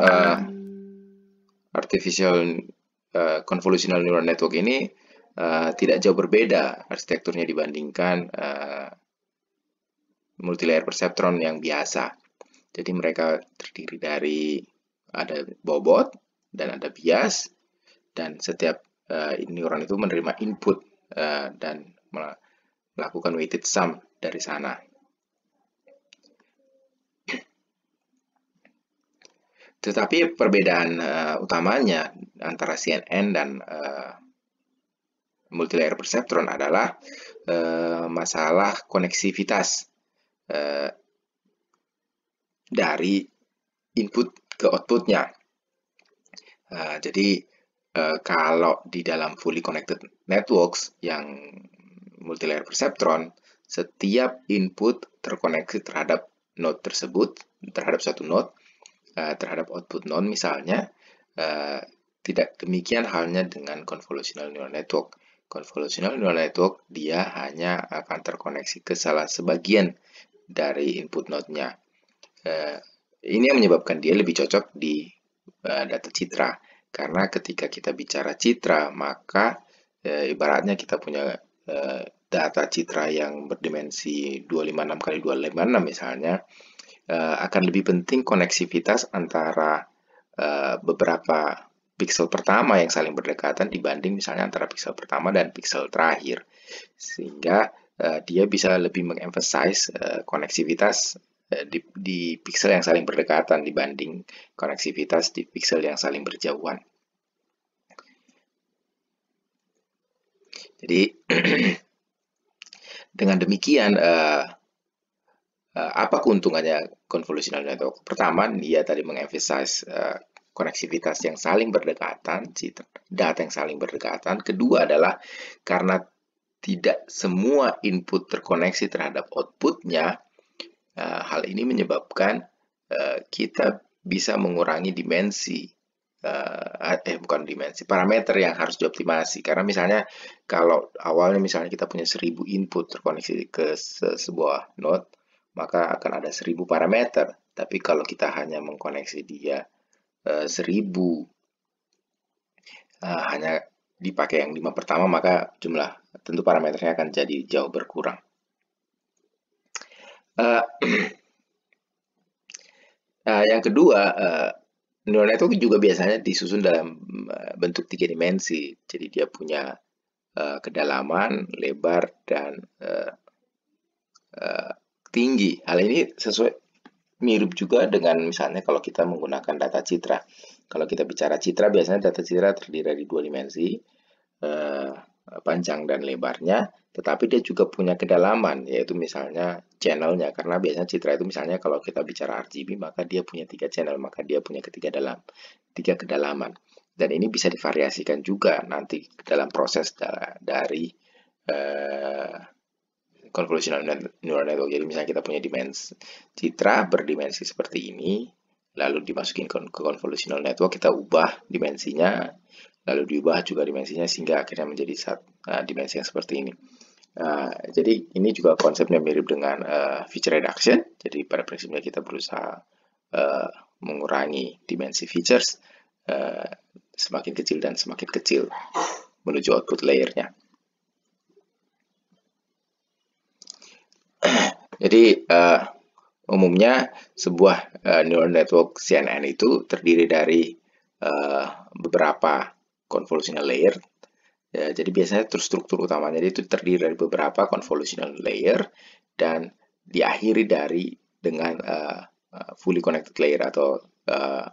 convolutional neural network ini tidak jauh berbeda arsitekturnya dibandingkan multilayer perceptron yang biasa. Jadi mereka terdiri dari ada bobot dan ada bias, dan setiap neuron itu menerima input dan melakukan weighted sum dari sana. Tetapi perbedaan utamanya antara CNN dan multilayer perceptron adalah masalah koneksivitas dari input ke outputnya. Jadi kalau di dalam fully connected networks yang multilayer perceptron, setiap input terkoneksi terhadap node tersebut, terhadap suatu node, terhadap output node misalnya. Tidak demikian halnya dengan convolutional neural network. Convolutional neural network dia hanya akan terkoneksi ke salah sebagian dari input node-nya. Ini yang menyebabkan dia lebih cocok di data citra, karena ketika kita bicara citra, maka ibaratnya kita punya data citra yang berdimensi 256 kali 256 misalnya, akan lebih penting koneksivitas antara beberapa pixel pertama yang saling berdekatan dibanding misalnya antara pixel pertama dan pixel terakhir, sehingga dia bisa lebih mengemphasize koneksivitas di pixel yang saling berdekatan dibanding koneksivitas di pixel yang saling berjauhan. Jadi dengan demikian apa keuntungannya convolutional network? Pertama, dia tadi mengemphasize koneksivitas yang saling berdekatan, data yang saling berdekatan. Kedua adalah karena tidak semua input terkoneksi terhadap outputnya, hal ini menyebabkan kita bisa mengurangi parameter yang harus dioptimasi. Karena misalnya kalau awalnya misalnya kita punya 1000 input terkoneksi ke sebuah node, maka akan ada 1000 parameter. Tapi kalau kita hanya mengkoneksi dia 1000, hanya dipakai yang 5 pertama, maka tentu parameternya akan jadi jauh berkurang. Yang kedua, neural network juga biasanya disusun dalam bentuk 3 dimensi. Jadi dia punya kedalaman, lebar, dan tinggi. Hal ini mirip juga dengan misalnya kalau kita menggunakan data citra. Kalau kita bicara citra, biasanya data citra terdiri dari 2 dimensi, panjang dan lebarnya, tetapi dia juga punya kedalaman, yaitu misalnya channelnya. Karena biasanya citra itu misalnya kalau kita bicara RGB, maka dia punya 3 channel, maka dia punya 3 kedalaman. Dan ini bisa divariasikan juga nanti dalam proses dari convolutional neural network. Jadi misalnya kita punya dimensi citra berdimensi seperti ini, lalu dimasukin ke convolutional network, kita ubah dimensinya, lalu diubah juga dimensinya sehingga akhirnya menjadi dimensi yang seperti ini. Jadi ini juga konsepnya mirip dengan feature reduction. Jadi pada prinsipnya kita berusaha mengurangi dimensi features semakin kecil dan semakin kecil menuju output layernya. Jadi umumnya sebuah neural network CNN itu terdiri dari beberapa convolutional layer. Jadi biasanya struktur utamanya itu terdiri dari beberapa convolutional layer dan diakhiri dengan fully connected layer atau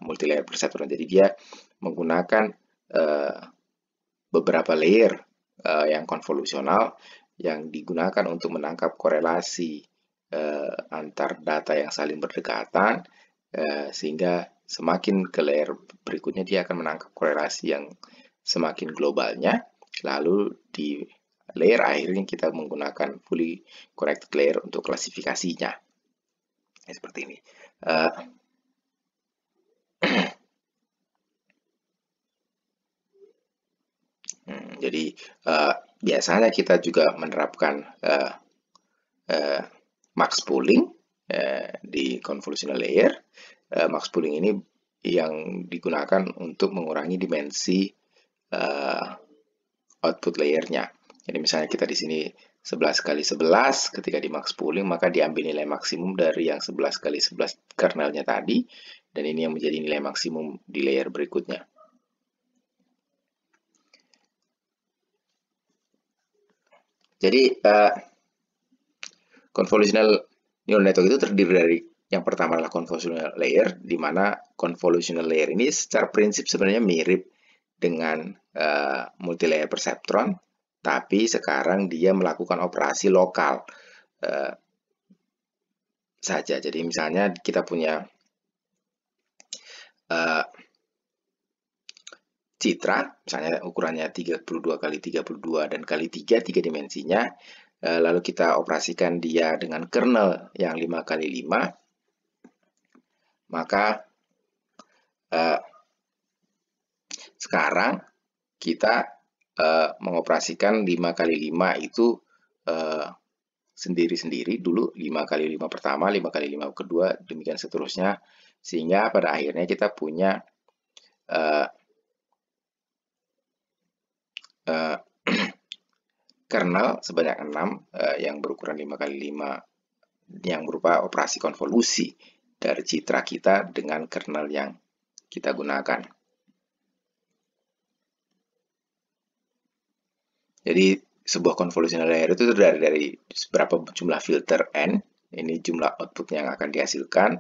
multi-layer perceptron. Jadi dia menggunakan beberapa layer yang konvolusional yang digunakan untuk menangkap korelasi antar data yang saling berdekatan, sehingga semakin ke layer berikutnya dia akan menangkap korelasi yang semakin globalnya. Lalu di layer akhirnya kita menggunakan fully connected layer untuk klasifikasinya. Seperti ini. Jadi biasanya kita juga menerapkan max pooling di convolutional layer. Max pooling ini yang digunakan untuk mengurangi dimensi output layernya. Jadi misalnya kita di sini 11 kali 11, ketika di max pooling maka diambil nilai maksimum dari yang 11 kali 11 kernelnya tadi, dan ini yang menjadi nilai maksimum di layer berikutnya. Jadi convolutional neural network itu terdiri dari yang pertama adalah convolutional layer, di mana convolutional layer ini secara prinsip sebenarnya mirip dengan multi-layer perceptron, tapi sekarang dia melakukan operasi lokal saja. Jadi misalnya kita punya citra, misalnya ukurannya 32 kali 32 dan kali 3 dimensinya, lalu kita operasikan dia dengan kernel yang 5 kali 5, maka sekarang kita mengoperasikan 5 kali 5 itu sendiri-sendiri dulu, 5 kali 5 pertama, 5 kali 5 kedua, demikian seterusnya, sehingga pada akhirnya kita punya kernel sebanyak 6 yang berukuran 5 kali 5 yang berupa operasi konvolusi dari citra kita dengan kernel yang kita gunakan. Jadi sebuah convolutional layer itu terdiri dari beberapa jumlah filter N, ini jumlah output yang akan dihasilkan,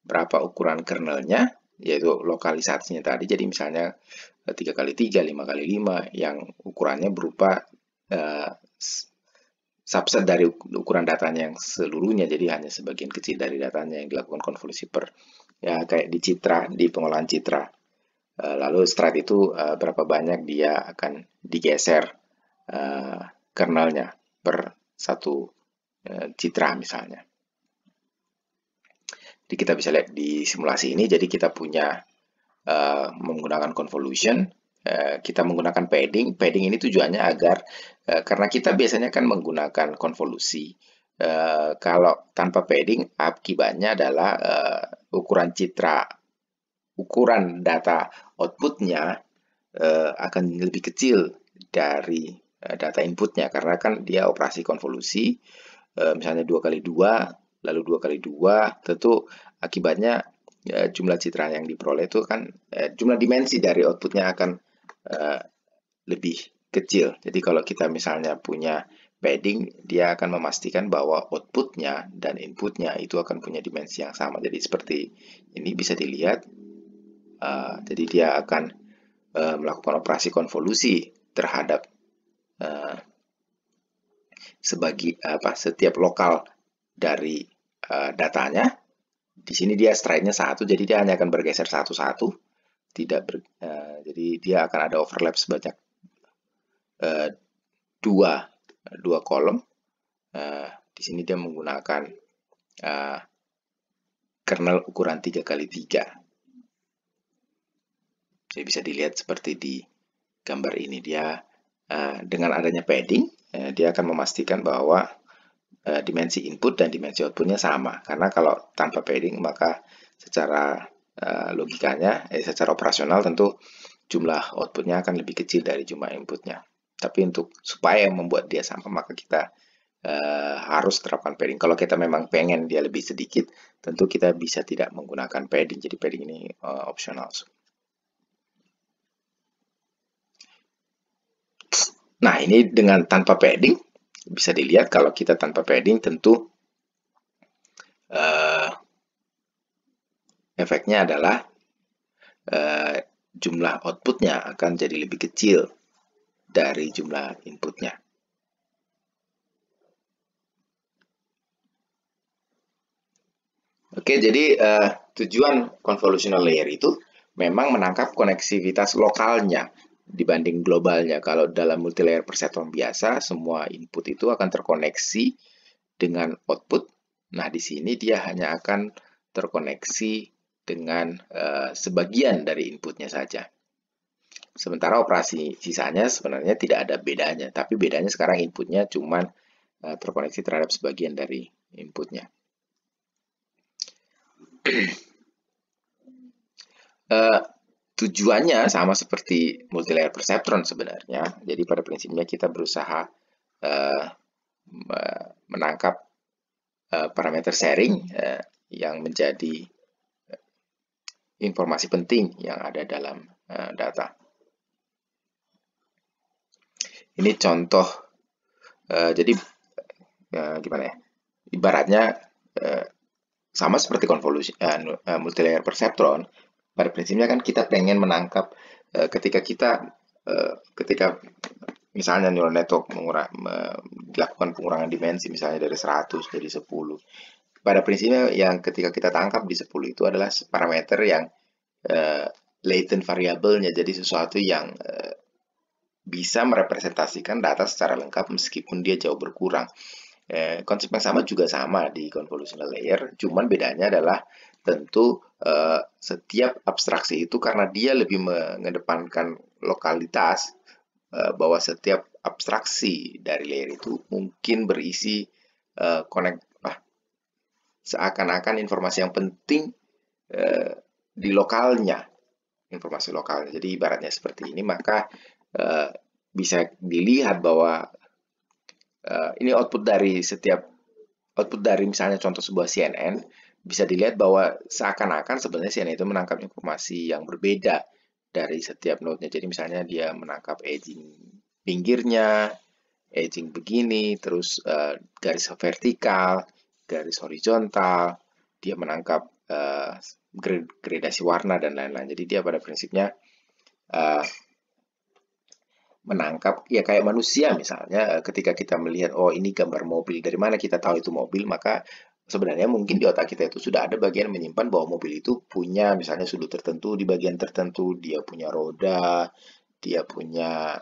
berapa ukuran kernelnya, yaitu lokalisasinya tadi. Jadi misalnya 3x3, 5x5 yang ukurannya berupa subset dari ukuran datanya yang seluruhnya, jadi hanya sebagian kecil dari datanya yang dilakukan konvolusi per, ya kayak di citra, di pengolahan citra. Lalu setelah itu berapa banyak dia akan digeser kernelnya per satu citra misalnya. Jadi kita bisa lihat di simulasi ini, jadi kita punya menggunakan convolution, kita menggunakan padding. Padding ini tujuannya agar, karena kita biasanya kan menggunakan konvolusi, kalau tanpa padding akibatnya adalah ukuran citra, ukuran data outputnya akan lebih kecil dari data inputnya, karena kan dia operasi konvolusi, misalnya 2x2, lalu 2x2, tentu akibatnya jumlah citra yang diperoleh itu kan jumlah dimensi dari outputnya akan lebih kecil. Jadi kalau kita misalnya punya padding, dia akan memastikan bahwa outputnya dan inputnya itu akan punya dimensi yang sama. Jadi seperti ini bisa dilihat. Jadi dia akan melakukan operasi konvolusi terhadap setiap lokal dari datanya. Di sini dia stride-nya 1, jadi dia hanya akan bergeser satu-satu. Jadi dia akan ada overlap sebanyak dua kolom. Di sini dia menggunakan kernel ukuran 3x3. Jadi bisa dilihat seperti di gambar ini, dia dengan adanya padding, dia akan memastikan bahwa dimensi input dan dimensi outputnya sama. Karena kalau tanpa padding, maka secara logikanya, secara operasional tentu jumlah outputnya akan lebih kecil dari jumlah inputnya. Tapi untuk supaya membuat dia sama, maka kita harus terapkan padding. Kalau kita memang pengen dia lebih sedikit, tentu kita bisa tidak menggunakan padding. Jadi padding ini opsional. Nah, ini dengan tanpa padding, bisa dilihat kalau kita tanpa padding tentu efeknya adalah jumlah outputnya akan jadi lebih kecil dari jumlah inputnya. Oke, jadi tujuan convolutional layer itu memang menangkap koneksivitas lokalnya dibanding globalnya. Kalau dalam multilayer perceptron biasa, semua input itu akan terkoneksi dengan output. Nah, di sini dia hanya akan terkoneksi dengan sebagian dari inputnya saja. Sementara operasi sisanya sebenarnya tidak ada bedanya, tapi bedanya sekarang inputnya cuma terkoneksi terhadap sebagian dari inputnya. Tujuannya sama seperti multilayer perceptron sebenarnya. Jadi pada prinsipnya kita berusaha menangkap parameter sharing yang menjadi informasi penting yang ada dalam data. Ini contoh, jadi gimana ya? Ibaratnya sama seperti konvolusi multilayer perceptron. Pada prinsipnya kan kita pengen menangkap ketika misalnya neural network dilakukan pengurangan dimensi misalnya dari 100 jadi 10. Pada prinsipnya yang ketika kita tangkap di 10 itu adalah parameter yang latent variabelnya, jadi sesuatu yang bisa merepresentasikan data secara lengkap meskipun dia jauh berkurang. Konsep yang sama juga sama di convolutional layer, cuman bedanya adalah tentu setiap abstraksi itu karena dia lebih mengedepankan lokalitas, bahwa setiap abstraksi dari layer itu mungkin berisi seakan-akan informasi yang penting di lokalnya, informasi lokalnya. Jadi ibaratnya seperti ini, maka bisa dilihat bahwa ini output dari misalnya contoh sebuah CNN, bisa dilihat bahwa seakan-akan sebenarnya CNN itu menangkap informasi yang berbeda dari setiap node-nya. Jadi misalnya dia menangkap edging pinggirnya, edging begini, terus garis vertikal, garis horizontal, dia menangkap gradasi warna dan lain-lain. Jadi dia pada prinsipnya menangkap ya kayak manusia misalnya, ketika kita melihat oh ini gambar mobil, dari mana kita tahu itu mobil, maka sebenarnya mungkin di otak kita itu sudah ada bagian menyimpan bahwa mobil itu punya misalnya sudut tertentu, di bagian tertentu dia punya roda, dia punya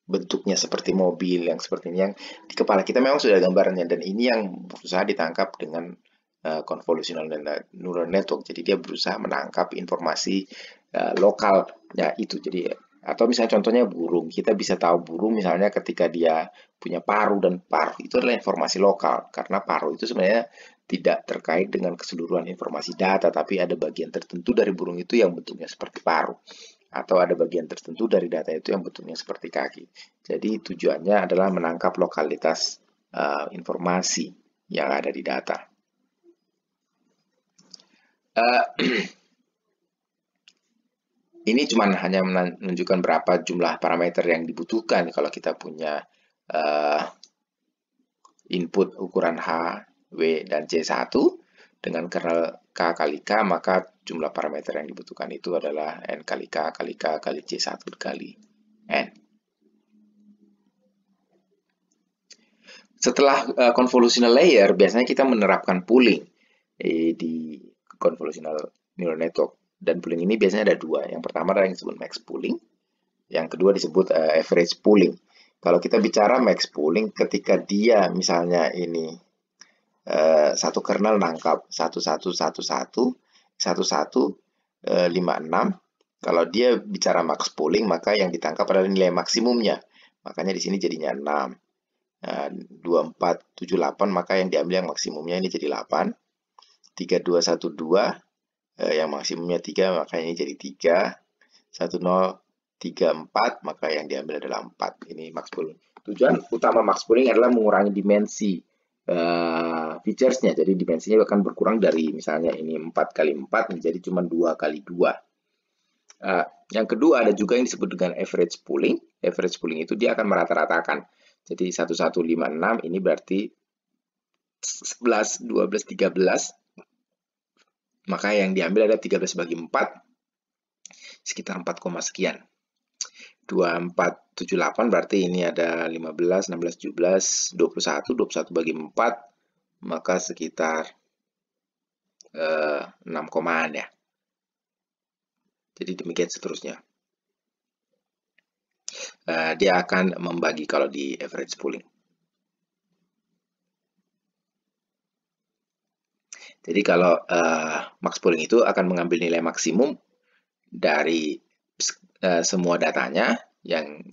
bentuknya seperti mobil yang seperti ini, yang di kepala kita memang sudah ada gambarannya, dan ini yang berusaha ditangkap dengan convolutional neural network. Jadi dia berusaha menangkap informasi lokalnya itu. Jadi atau misalnya contohnya burung, kita bisa tahu burung misalnya ketika dia punya paruh, dan paruh itu adalah informasi lokal, karena paruh itu sebenarnya tidak terkait dengan keseluruhan informasi data, tapi ada bagian tertentu dari burung itu yang bentuknya seperti paruh, atau ada bagian tertentu dari data itu yang bentuknya seperti kaki. Jadi tujuannya adalah menangkap lokalitas informasi yang ada di data. Ini cuma hanya menunjukkan berapa jumlah parameter yang dibutuhkan kalau kita punya input ukuran H, W, dan C1 dengan kernel K kali K, maka jumlah parameter yang dibutuhkan itu adalah N kali K kali K kali C1 kali N. Setelah convolutional layer, biasanya kita menerapkan pooling di convolutional neural network. Dan pooling ini biasanya ada dua. Yang pertama adalah yang disebut max pooling, yang kedua disebut average pooling. Kalau kita bicara max pooling, ketika dia misalnya ini satu kernel nangkap 1111 kalau dia bicara max pooling, maka yang ditangkap adalah nilai maksimumnya. Makanya di sini jadinya 6. 2478, maka yang diambil yang maksimumnya ini jadi 8. 3212 yang maksimumnya 3, maka ini jadi 3. 1034, maka yang diambil adalah 4. Ini max pooling. Tujuan utama max pooling adalah mengurangi dimensi features-nya. Jadi dimensinya akan berkurang dari misalnya ini 4 kali 4 menjadi cuma 2 kali 2. Yang kedua ada juga yang disebut dengan average pooling. Average pooling itu dia akan merata-ratakan. Jadi 1156 ini berarti 11, 12, 13. Maka yang diambil ada 13 bagi 4, sekitar 4, sekian. 2478 berarti ini ada 15, 16, 17, 21. 21 bagi 4, maka sekitar 6 komaan ya. Jadi demikian seterusnya. Dia akan membagi kalau di average pooling. Jadi kalau max pooling itu akan mengambil nilai maksimum dari semua datanya yang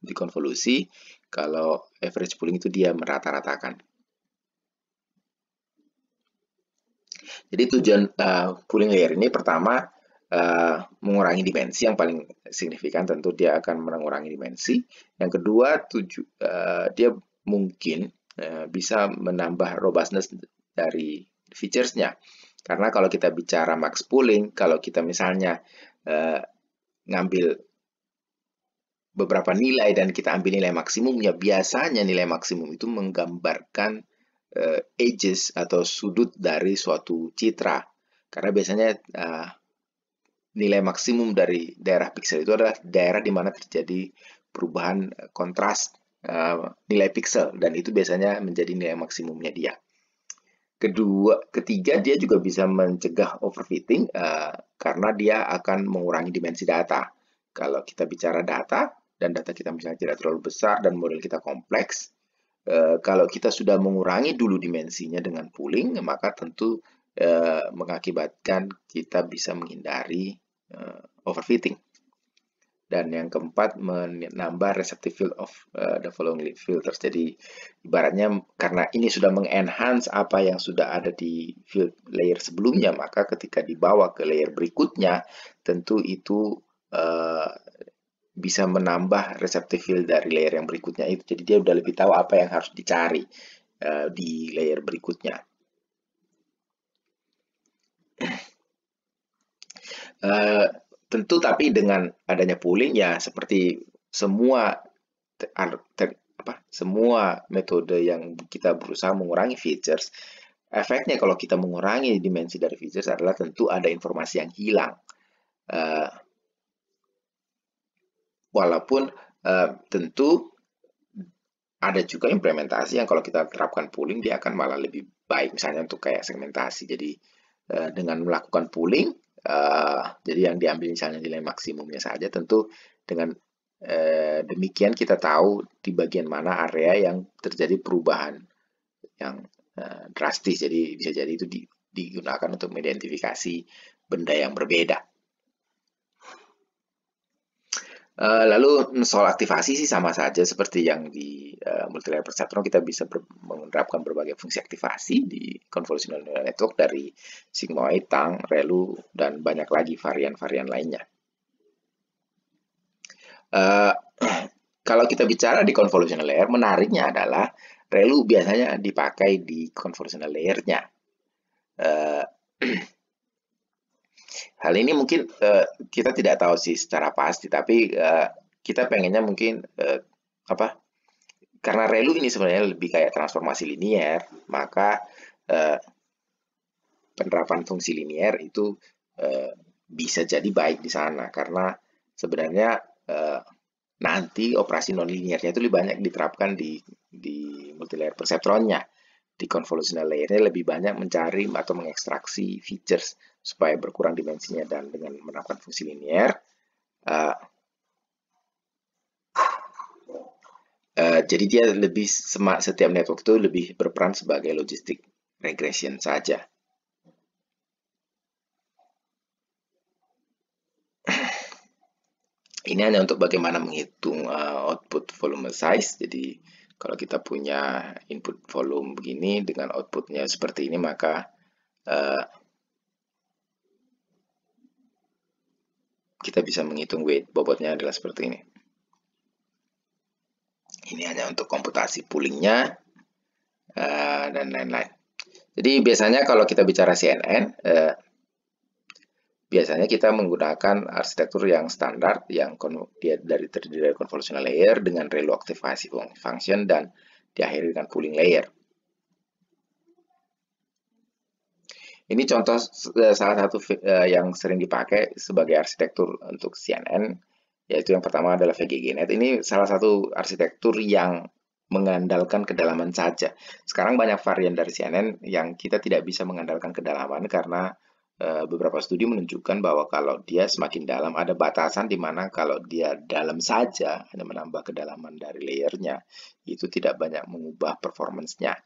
dikonvolusi. Kalau average pooling itu dia merata-ratakan. Jadi tujuan pooling layer ini pertama mengurangi dimensi, yang paling signifikan tentu dia akan mengurangi dimensi. Yang kedua dia mungkin bisa menambah robustness dari features-nya. Karena kalau kita bicara max pooling, kalau kita misalnya ngambil beberapa nilai dan kita ambil nilai maksimumnya, biasanya nilai maksimum itu menggambarkan edges atau sudut dari suatu citra. Karena biasanya nilai maksimum dari daerah piksel itu adalah daerah di mana terjadi perubahan kontras nilai piksel, dan itu biasanya menjadi nilai maksimumnya dia. Ketiga, dia juga bisa mencegah overfitting karena dia akan mengurangi dimensi data. Kalau kita bicara data, dan data kita misalnya tidak terlalu besar dan model kita kompleks, kalau kita sudah mengurangi dulu dimensinya dengan pooling, maka tentu mengakibatkan kita bisa menghindari overfitting. Dan yang keempat, menambah receptive field of the following filters. Jadi ibaratnya karena ini sudah mengenhance apa yang sudah ada di field layer sebelumnya, maka ketika dibawa ke layer berikutnya, tentu itu bisa menambah receptive field dari layer yang berikutnya itu. Jadi dia udah lebih tahu apa yang harus dicari di layer berikutnya. Tentu tapi dengan adanya pooling ya seperti semua semua metode yang kita berusaha mengurangi features, efeknya kalau kita mengurangi dimensi dari features adalah tentu ada informasi yang hilang. Walaupun tentu ada juga implementasi yang kalau kita terapkan pooling dia akan malah lebih baik, misalnya untuk kayak segmentasi. Jadi dengan melakukan pooling, jadi yang diambil misalnya nilai maksimumnya saja, tentu dengan demikian kita tahu di bagian mana area yang terjadi perubahan yang drastis. Jadi bisa jadi itu digunakan untuk mengidentifikasi benda yang berbeda. Lalu soal aktivasi sih sama saja seperti yang di multilayer perceptron, kita bisa menerapkan berbagai fungsi aktivasi di convolutional neural network dari sigmoid, tang, relu, dan banyak lagi varian-varian lainnya. Kalau kita bicara di convolutional layer, menariknya adalah relu biasanya dipakai di convolutional layer-nya. Hal ini mungkin kita tidak tahu sih secara pasti, tapi kita pengennya mungkin karena relu ini sebenarnya lebih kayak transformasi linier, maka penerapan fungsi linier itu bisa jadi baik di sana, karena sebenarnya nanti operasi non-linearnya itu lebih banyak diterapkan di multilayer perceptronnya. Di convolutional layer-nya lebih banyak mencari atau mengekstraksi features supaya berkurang dimensinya, dan dengan menerapkan fungsi linier jadi dia lebih setiap network itu lebih berperan sebagai logistic regression saja. Ini hanya untuk bagaimana menghitung output volume size. Jadi kalau kita punya input volume begini dengan outputnya seperti ini, maka kita bisa menghitung weight bobotnya adalah seperti ini. Ini hanya untuk komputasi poolingnya dan lain-lain. Jadi biasanya kalau kita bicara CNN, biasanya kita menggunakan arsitektur yang standar, yang terdiri dari convolutional layer dengan relu aktivasi function dan diakhiri dengan pooling layer. Ini contoh salah satu yang sering dipakai sebagai arsitektur untuk CNN, yaitu yang pertama adalah VGGNet. Ini salah satu arsitektur yang mengandalkan kedalaman saja. Sekarang banyak varian dari CNN yang kita tidak bisa mengandalkan kedalaman karena beberapa studi menunjukkan bahwa kalau dia semakin dalam, ada batasan di mana kalau dia dalam saja, hanya menambah kedalaman dari layernya, itu tidak banyak mengubah performance-nya.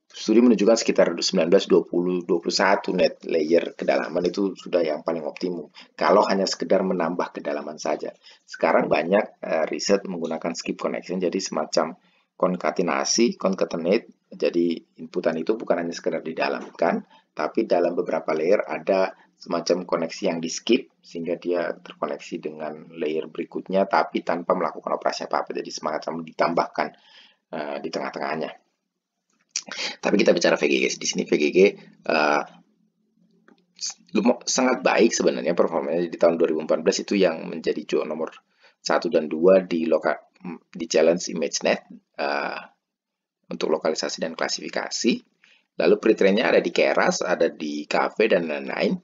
Studi menunjukkan sekitar 19, 20, 21 net layer kedalaman itu sudah yang paling optimum kalau hanya sekedar menambah kedalaman saja. Sekarang banyak riset menggunakan skip connection, jadi semacam konkatenasi, concatenate. Jadi inputan itu bukan hanya sekedar didalamkan, tapi dalam beberapa layer ada semacam koneksi yang di skip sehingga dia terkoneksi dengan layer berikutnya tapi tanpa melakukan operasi apa-apa. Jadi semacam ditambahkan di tengah-tengahnya. Tapi kita bicara VGG di sini, VGG sangat baik sebenarnya performanya di tahun 2014, itu yang menjadi juara nomor 1 dan 2 di challenge ImageNet untuk lokalisasi dan klasifikasi. Lalu pretrainnya ada di Keras, ada di Cave dan lain-lain.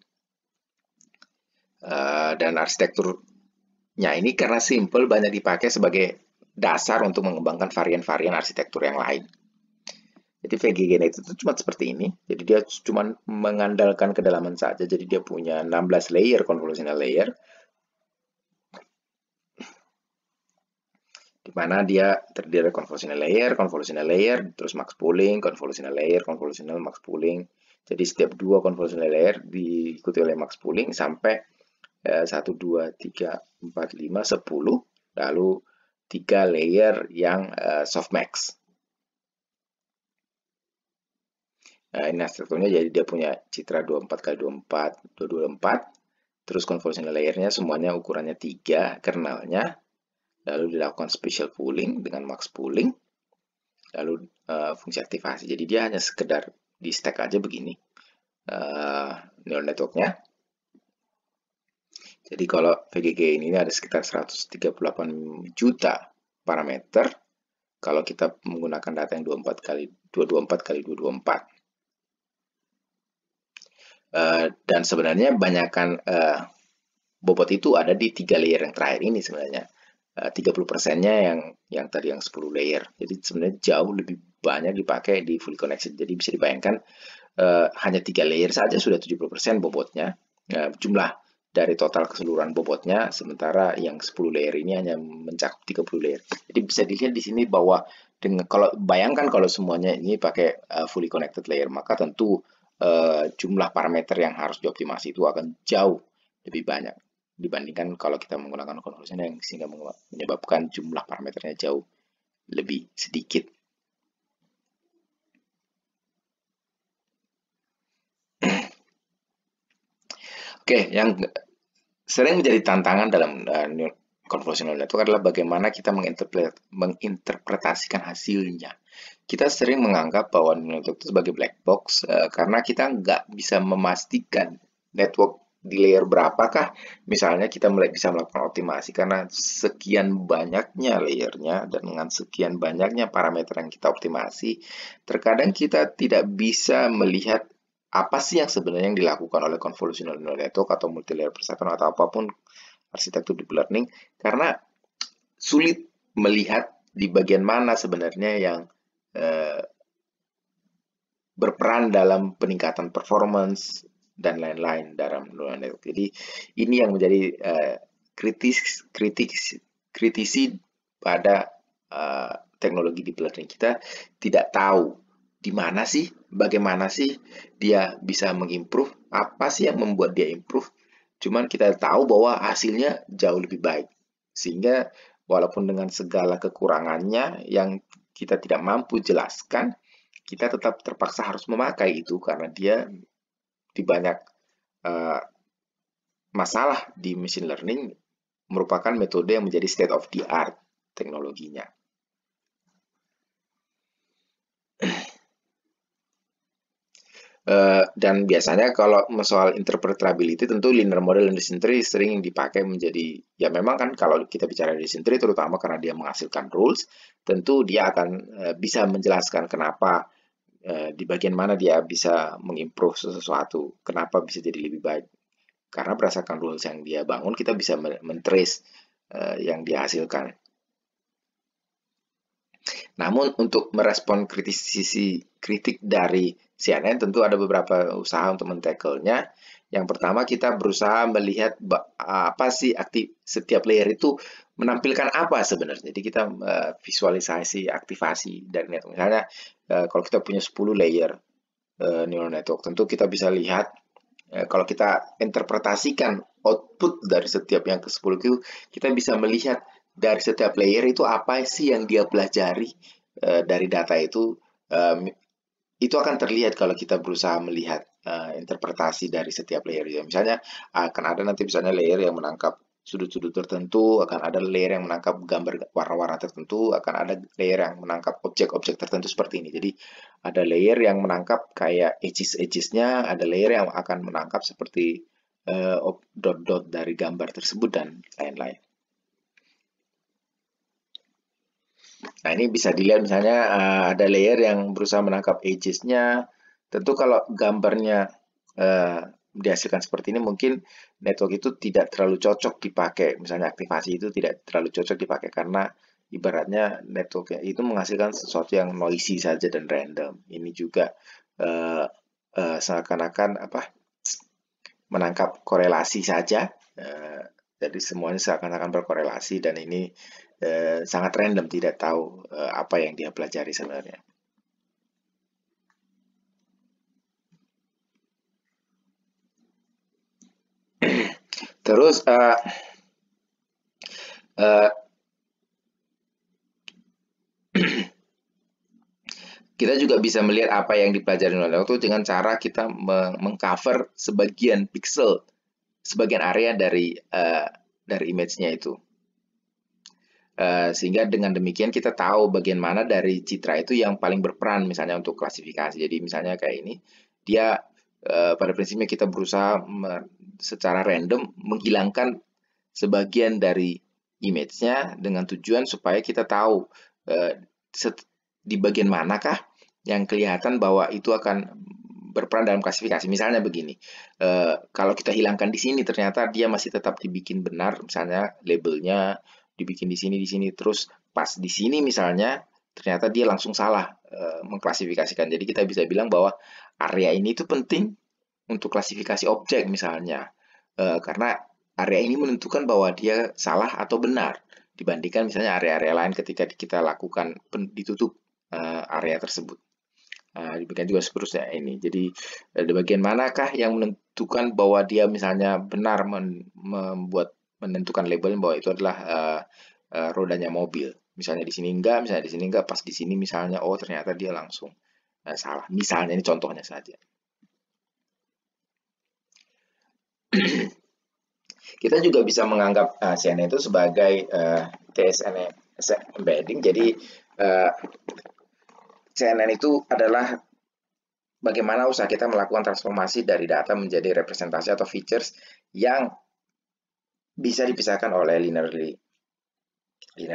Dan arsitekturnya ini karena simple banyak dipakai sebagai dasar untuk mengembangkan varian-varian arsitektur yang lain. Jadi VGGNet itu cuma seperti ini. Jadi dia cuma mengandalkan kedalaman saja. Jadi dia punya 16 layer convolutional layer, di mana dia terdiri dari convolutional layer, terus max pooling, convolutional layer, convolutional, max pooling. Jadi setiap dua convolutional layer diikuti oleh max pooling sampai 1, 2, 3, 4, 5, 10. Lalu 3 layer yang softmax. Nah, ini arsitekturnya, jadi dia punya citra 24x24, 224. Terus convolutional layernya semuanya ukurannya 3 kernelnya. Lalu dilakukan special pooling dengan max pooling, lalu fungsi aktivasi. Jadi dia hanya sekedar di stack aja begini neural networknya. Jadi kalau VGG ini ada sekitar 138 juta parameter kalau kita menggunakan data yang 24 kali 224 kali 224. Dan sebenarnya banyakkan bobot itu ada di 3 layer yang terakhir ini sebenarnya. 30%-nya yang tadi yang 10 layer. Jadi sebenarnya jauh lebih banyak dipakai di full connection. Jadi bisa dibayangkan hanya 3 layer saja sudah 70% bobotnya. Jumlah dari total keseluruhan bobotnya, sementara yang 10 layer ini hanya mencakup 30 layer. Jadi bisa dilihat di sini bahwa kalau bayangkan kalau semuanya ini pakai fully connected layer, maka tentu jumlah parameter yang harus dioptimasi itu akan jauh lebih banyak dibandingkan kalau kita menggunakan convolution yang sehingga menyebabkan jumlah parameternya jauh lebih sedikit. Oke, yang sering menjadi tantangan dalam convolutional network adalah bagaimana kita menginterpretasikan hasilnya. Kita sering menganggap bahwa network itu sebagai black box karena kita nggak bisa memastikan network di layer berapakah misalnya kita bisa melakukan optimasi karena sekian banyaknya layernya dan dengan sekian banyaknya parameter yang kita optimasi, terkadang kita tidak bisa melihat apa sih yang sebenarnya yang dilakukan oleh convolutional neural network atau multilayer persatuan atau apapun arsitektur deep learning karena sulit melihat di bagian mana sebenarnya yang berperan dalam peningkatan performance dan lain-lain dalam neural network. Jadi ini yang menjadi kritisi pada teknologi deep learning. Kita tidak tahu di mana sih, bagaimana sih dia bisa mengimprove, apa sih yang membuat dia improve. Cuman kita tahu bahwa hasilnya jauh lebih baik. Sehingga walaupun dengan segala kekurangannya yang kita tidak mampu jelaskan, kita tetap terpaksa harus memakai itu karena dia di banyak masalah di machine learning merupakan metode yang menjadi state of the art teknologinya. Dan biasanya kalau soal interpretability tentu linear model dan decision tree sering dipakai menjadi, ya memang kan kalau kita bicara decision tree terutama karena dia menghasilkan rules, tentu dia akan bisa menjelaskan kenapa di bagian mana dia bisa mengimprove sesuatu, kenapa bisa jadi lebih baik. Karena berdasarkan rules yang dia bangun, kita bisa men-trace yang dia hasilkan. Namun untuk merespon kritik dari CNN tentu ada beberapa usaha untuk men-tackle-nya. Yang pertama kita berusaha melihat apa sih setiap layer itu menampilkan apa sebenarnya. Jadi kita visualisasi aktivasi dari network. Misalnya kalau kita punya 10 layer neural network, tentu kita bisa lihat kalau kita interpretasikan output dari setiap yang ke-10 itu, kita bisa melihat dari setiap layer itu apa sih yang dia pelajari dari data itu. Itu akan terlihat kalau kita berusaha melihat interpretasi dari setiap layer. Misalnya akan ada nanti misalnya layer yang menangkap sudut-sudut tertentu, akan ada layer yang menangkap gambar warna-warna tertentu, akan ada layer yang menangkap objek-objek tertentu seperti ini. Jadi ada layer yang menangkap kayak edges-edgesnya, ada layer yang akan menangkap seperti dot-dot dari gambar tersebut dan lain-lain. Nah, ini bisa dilihat misalnya ada layer yang berusaha menangkap edges-nya. Tentu kalau gambarnya dihasilkan seperti ini, mungkin network itu tidak terlalu cocok dipakai. Misalnya aktivasi itu tidak terlalu cocok dipakai karena ibaratnya network itu menghasilkan sesuatu yang noisy saja dan random. Ini juga seakan-akan menangkap korelasi saja. Jadi semuanya seakan-akan berkorelasi dan ini sangat random, tidak tahu apa yang dia pelajari sebenarnya. Terus kita juga bisa melihat apa yang dipelajari oleh network itu dengan cara kita mengcover sebagian pixel, sebagian area dari image-nya itu. Sehingga dengan demikian kita tahu bagian mana dari citra itu yang paling berperan misalnya untuk klasifikasi. Jadi misalnya kayak ini, dia pada prinsipnya kita berusaha secara random menghilangkan sebagian dari image-nya dengan tujuan supaya kita tahu di bagian manakah yang kelihatan bahwa itu akan berperan dalam klasifikasi. Misalnya begini, kalau kita hilangkan di sini ternyata dia masih tetap dibikin benar, misalnya labelnya dibikin di sini, terus pas di sini misalnya ternyata dia langsung salah mengklasifikasikan. Jadi kita bisa bilang bahwa area ini itu penting untuk klasifikasi objek misalnya, karena area ini menentukan bahwa dia salah atau benar dibandingkan misalnya area-area lain ketika kita lakukan ditutup area tersebut. Demikian juga seterusnya ini. Jadi di bagian manakah yang menentukan bahwa dia misalnya benar menentukan label bahwa itu adalah rodanya mobil. Misalnya di sini enggak, misalnya di sini enggak, pas di sini misalnya oh ternyata dia langsung salah. Misalnya ini contohnya saja. Kita juga bisa menganggap CNN itu sebagai TSN embedding. Jadi CNN itu adalah bagaimana usaha kita melakukan transformasi dari data menjadi representasi atau features yang bisa dipisahkan oleh linear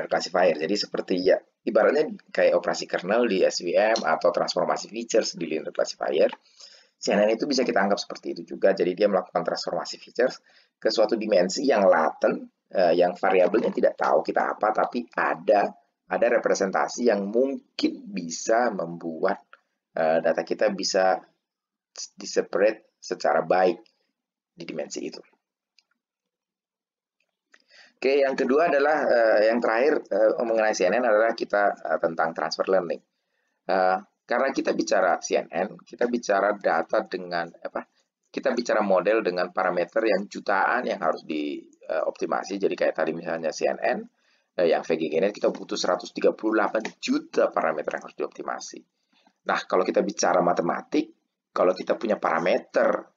classifier. Jadi seperti ya ibaratnya kayak operasi kernel di SVM atau transformasi features di linear classifier. CNN itu bisa kita anggap seperti itu juga. Jadi dia melakukan transformasi features ke suatu dimensi yang laten, yang variabelnya tidak tahu kita apa, tapi ada representasi yang mungkin bisa membuat data kita bisa di-separate secara baik di dimensi itu. Oke, yang kedua adalah yang terakhir mengenai CNN adalah kita tentang transfer learning. Karena kita bicara CNN, kita bicara data dengan kita bicara model dengan parameter yang jutaan yang harus dioptimasi. Jadi kayak tadi misalnya CNN, yang VGGNet kita butuh 138 juta parameter yang harus dioptimasi. Nah, kalau kita bicara matematik, kalau kita punya parameter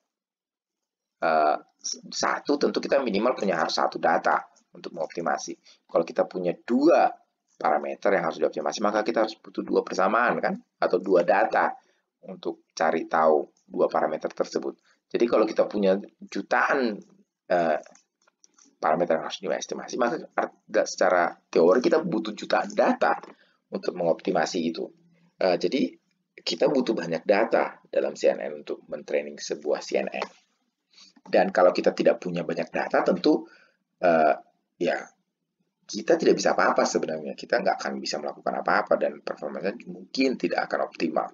satu, tentu kita minimal punya harus satu data untuk mengoptimasi. Kalau kita punya dua parameter yang harus dioptimasi, maka kita harus butuh dua persamaan kan, atau dua data untuk cari tahu dua parameter tersebut. Jadi kalau kita punya jutaan parameter yang harus diestimasi, maka secara teori kita butuh jutaan data untuk mengoptimasi itu. Jadi kita butuh banyak data dalam CNN untuk mentraining sebuah CNN. Dan kalau kita tidak punya banyak data, tentu ya kita tidak bisa apa-apa sebenarnya. Kita nggak akan bisa melakukan apa-apa dan performanya mungkin tidak akan optimal.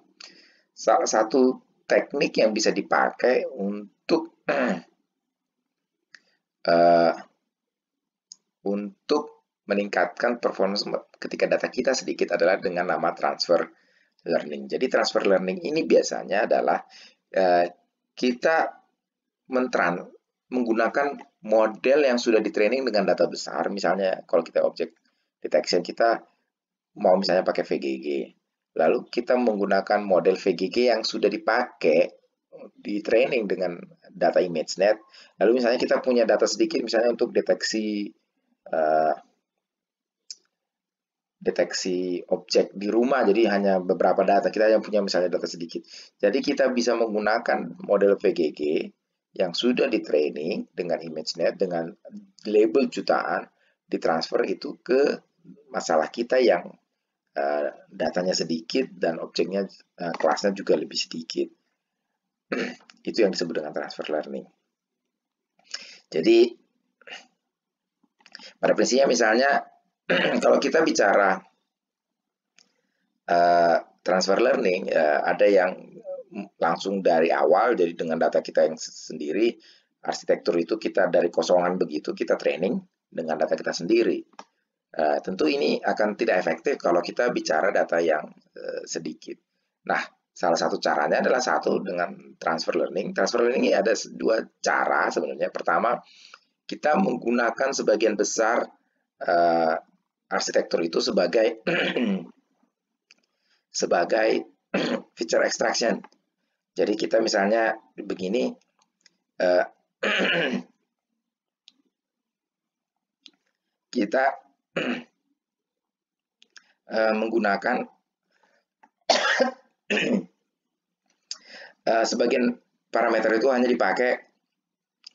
Salah satu teknik yang bisa dipakai untuk meningkatkan performance ketika data kita sedikit adalah dengan nama transfer learning. Jadi transfer learning ini biasanya adalah kita menggunakan model yang sudah di-training dengan data besar. Misalnya kalau kita object detection kita mau misalnya pakai VGG. Lalu kita menggunakan model VGG yang sudah dipakai di-training dengan data ImageNet. Lalu misalnya kita punya data sedikit misalnya untuk deteksi objek di rumah, jadi hanya beberapa data, kita yang punya misalnya data sedikit. Jadi kita bisa menggunakan model VGG yang sudah di-training dengan ImageNet, dengan label jutaan, ditransfer itu ke masalah kita yang datanya sedikit dan objeknya kelasnya juga lebih sedikit. Itu yang disebut dengan transfer learning. Jadi pada prinsipnya misalnya kalau kita bicara transfer learning, ada yang langsung dari awal, jadi dengan data kita yang sendiri, arsitektur itu kita dari kosongan begitu, kita training dengan data kita sendiri. Tentu ini akan tidak efektif kalau kita bicara data yang sedikit. Nah, salah satu caranya adalah dengan transfer learning. Transfer learning ini ada dua cara sebenarnya. Pertama, kita menggunakan sebagian besar arsitektur itu sebagai feature extraction. Jadi kita misalnya begini, kita menggunakan sebagian parameter itu hanya dipakai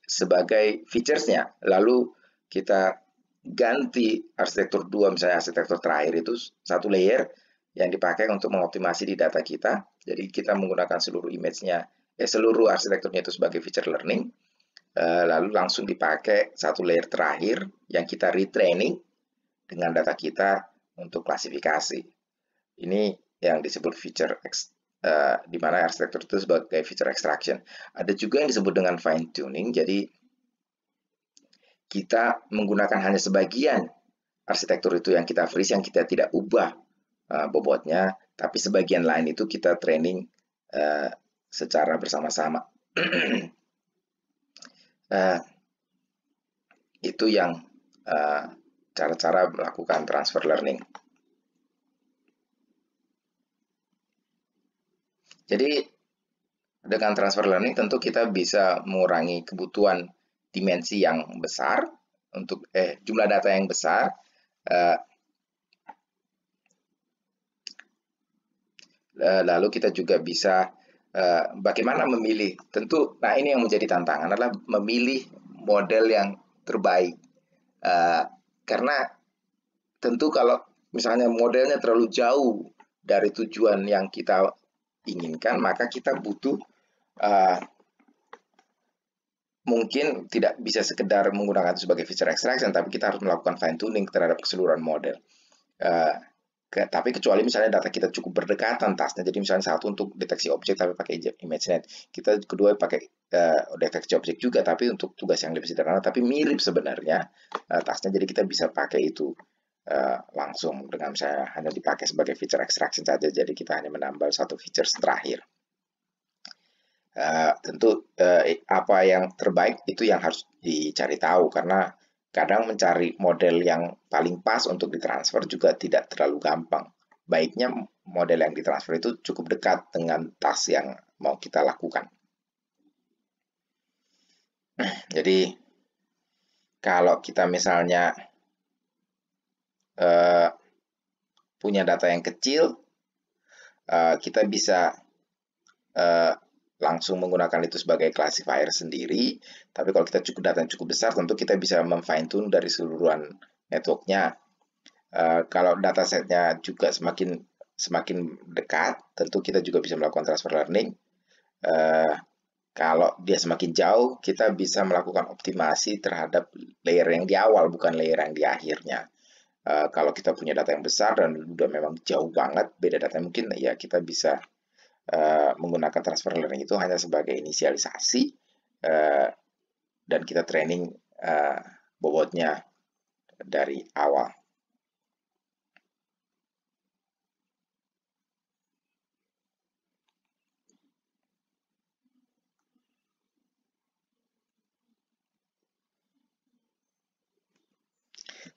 sebagai features-nya. Lalu kita ganti arsitektur 2, misalnya arsitektur terakhir itu satu layer yang dipakai untuk mengoptimasi di data kita. Jadi kita menggunakan seluruh image-nya, seluruh arsitekturnya itu sebagai feature learning. Lalu langsung dipakai satu layer terakhir yang kita retraining dengan data kita untuk klasifikasi. Ini yang disebut feature di mana arsitektur itu sebagai feature extraction. Ada juga yang disebut dengan fine tuning. Jadi kita menggunakan hanya sebagian arsitektur itu yang kita freeze, yang kita tidak ubah bobotnya, tapi sebagian lain itu kita training secara bersama-sama. Itu yang cara-cara melakukan transfer learning. Jadi dengan transfer learning tentu kita bisa mengurangi kebutuhan dimensi yang besar untuk jumlah data yang besar. Lalu kita juga bisa bagaimana memilih. Tentu, nah ini yang menjadi tantangan adalah memilih model yang terbaik. Karena tentu kalau misalnya modelnya terlalu jauh dari tujuan yang kita inginkan, maka kita butuh mungkin tidak bisa sekedar menggunakan itu sebagai feature extraction, tapi kita harus melakukan fine tuning terhadap keseluruhan model. Tapi kecuali misalnya data kita cukup berdekatan tasnya, jadi misalnya satu untuk deteksi objek tapi pakai ImageNet, kita kedua pakai deteksi objek juga tapi untuk tugas yang lebih sederhana tapi mirip sebenarnya tasnya, jadi kita bisa pakai itu langsung dengan misalnya hanya dipakai sebagai feature extraction saja, jadi kita hanya menambah satu feature terakhir. Tentu apa yang terbaik itu yang harus dicari tahu, karena kadang mencari model yang paling pas untuk ditransfer juga tidak terlalu gampang. Baiknya model yang ditransfer itu cukup dekat dengan task yang mau kita lakukan. Jadi kalau kita misalnya punya data yang kecil, kita bisa langsung menggunakan itu sebagai classifier sendiri. Tapi kalau kita data yang cukup besar, tentu kita bisa memfine tune dari seluruhan networknya. Kalau datasetnya juga semakin dekat, tentu kita juga bisa melakukan transfer learning. Kalau dia semakin jauh, kita bisa melakukan optimasi terhadap layer yang di awal, bukan layer yang di akhirnya. Kalau kita punya data yang besar dan udah memang jauh banget beda data, mungkin ya kita bisa menggunakan transfer learning itu hanya sebagai inisialisasi dan kita training bobotnya dari awal.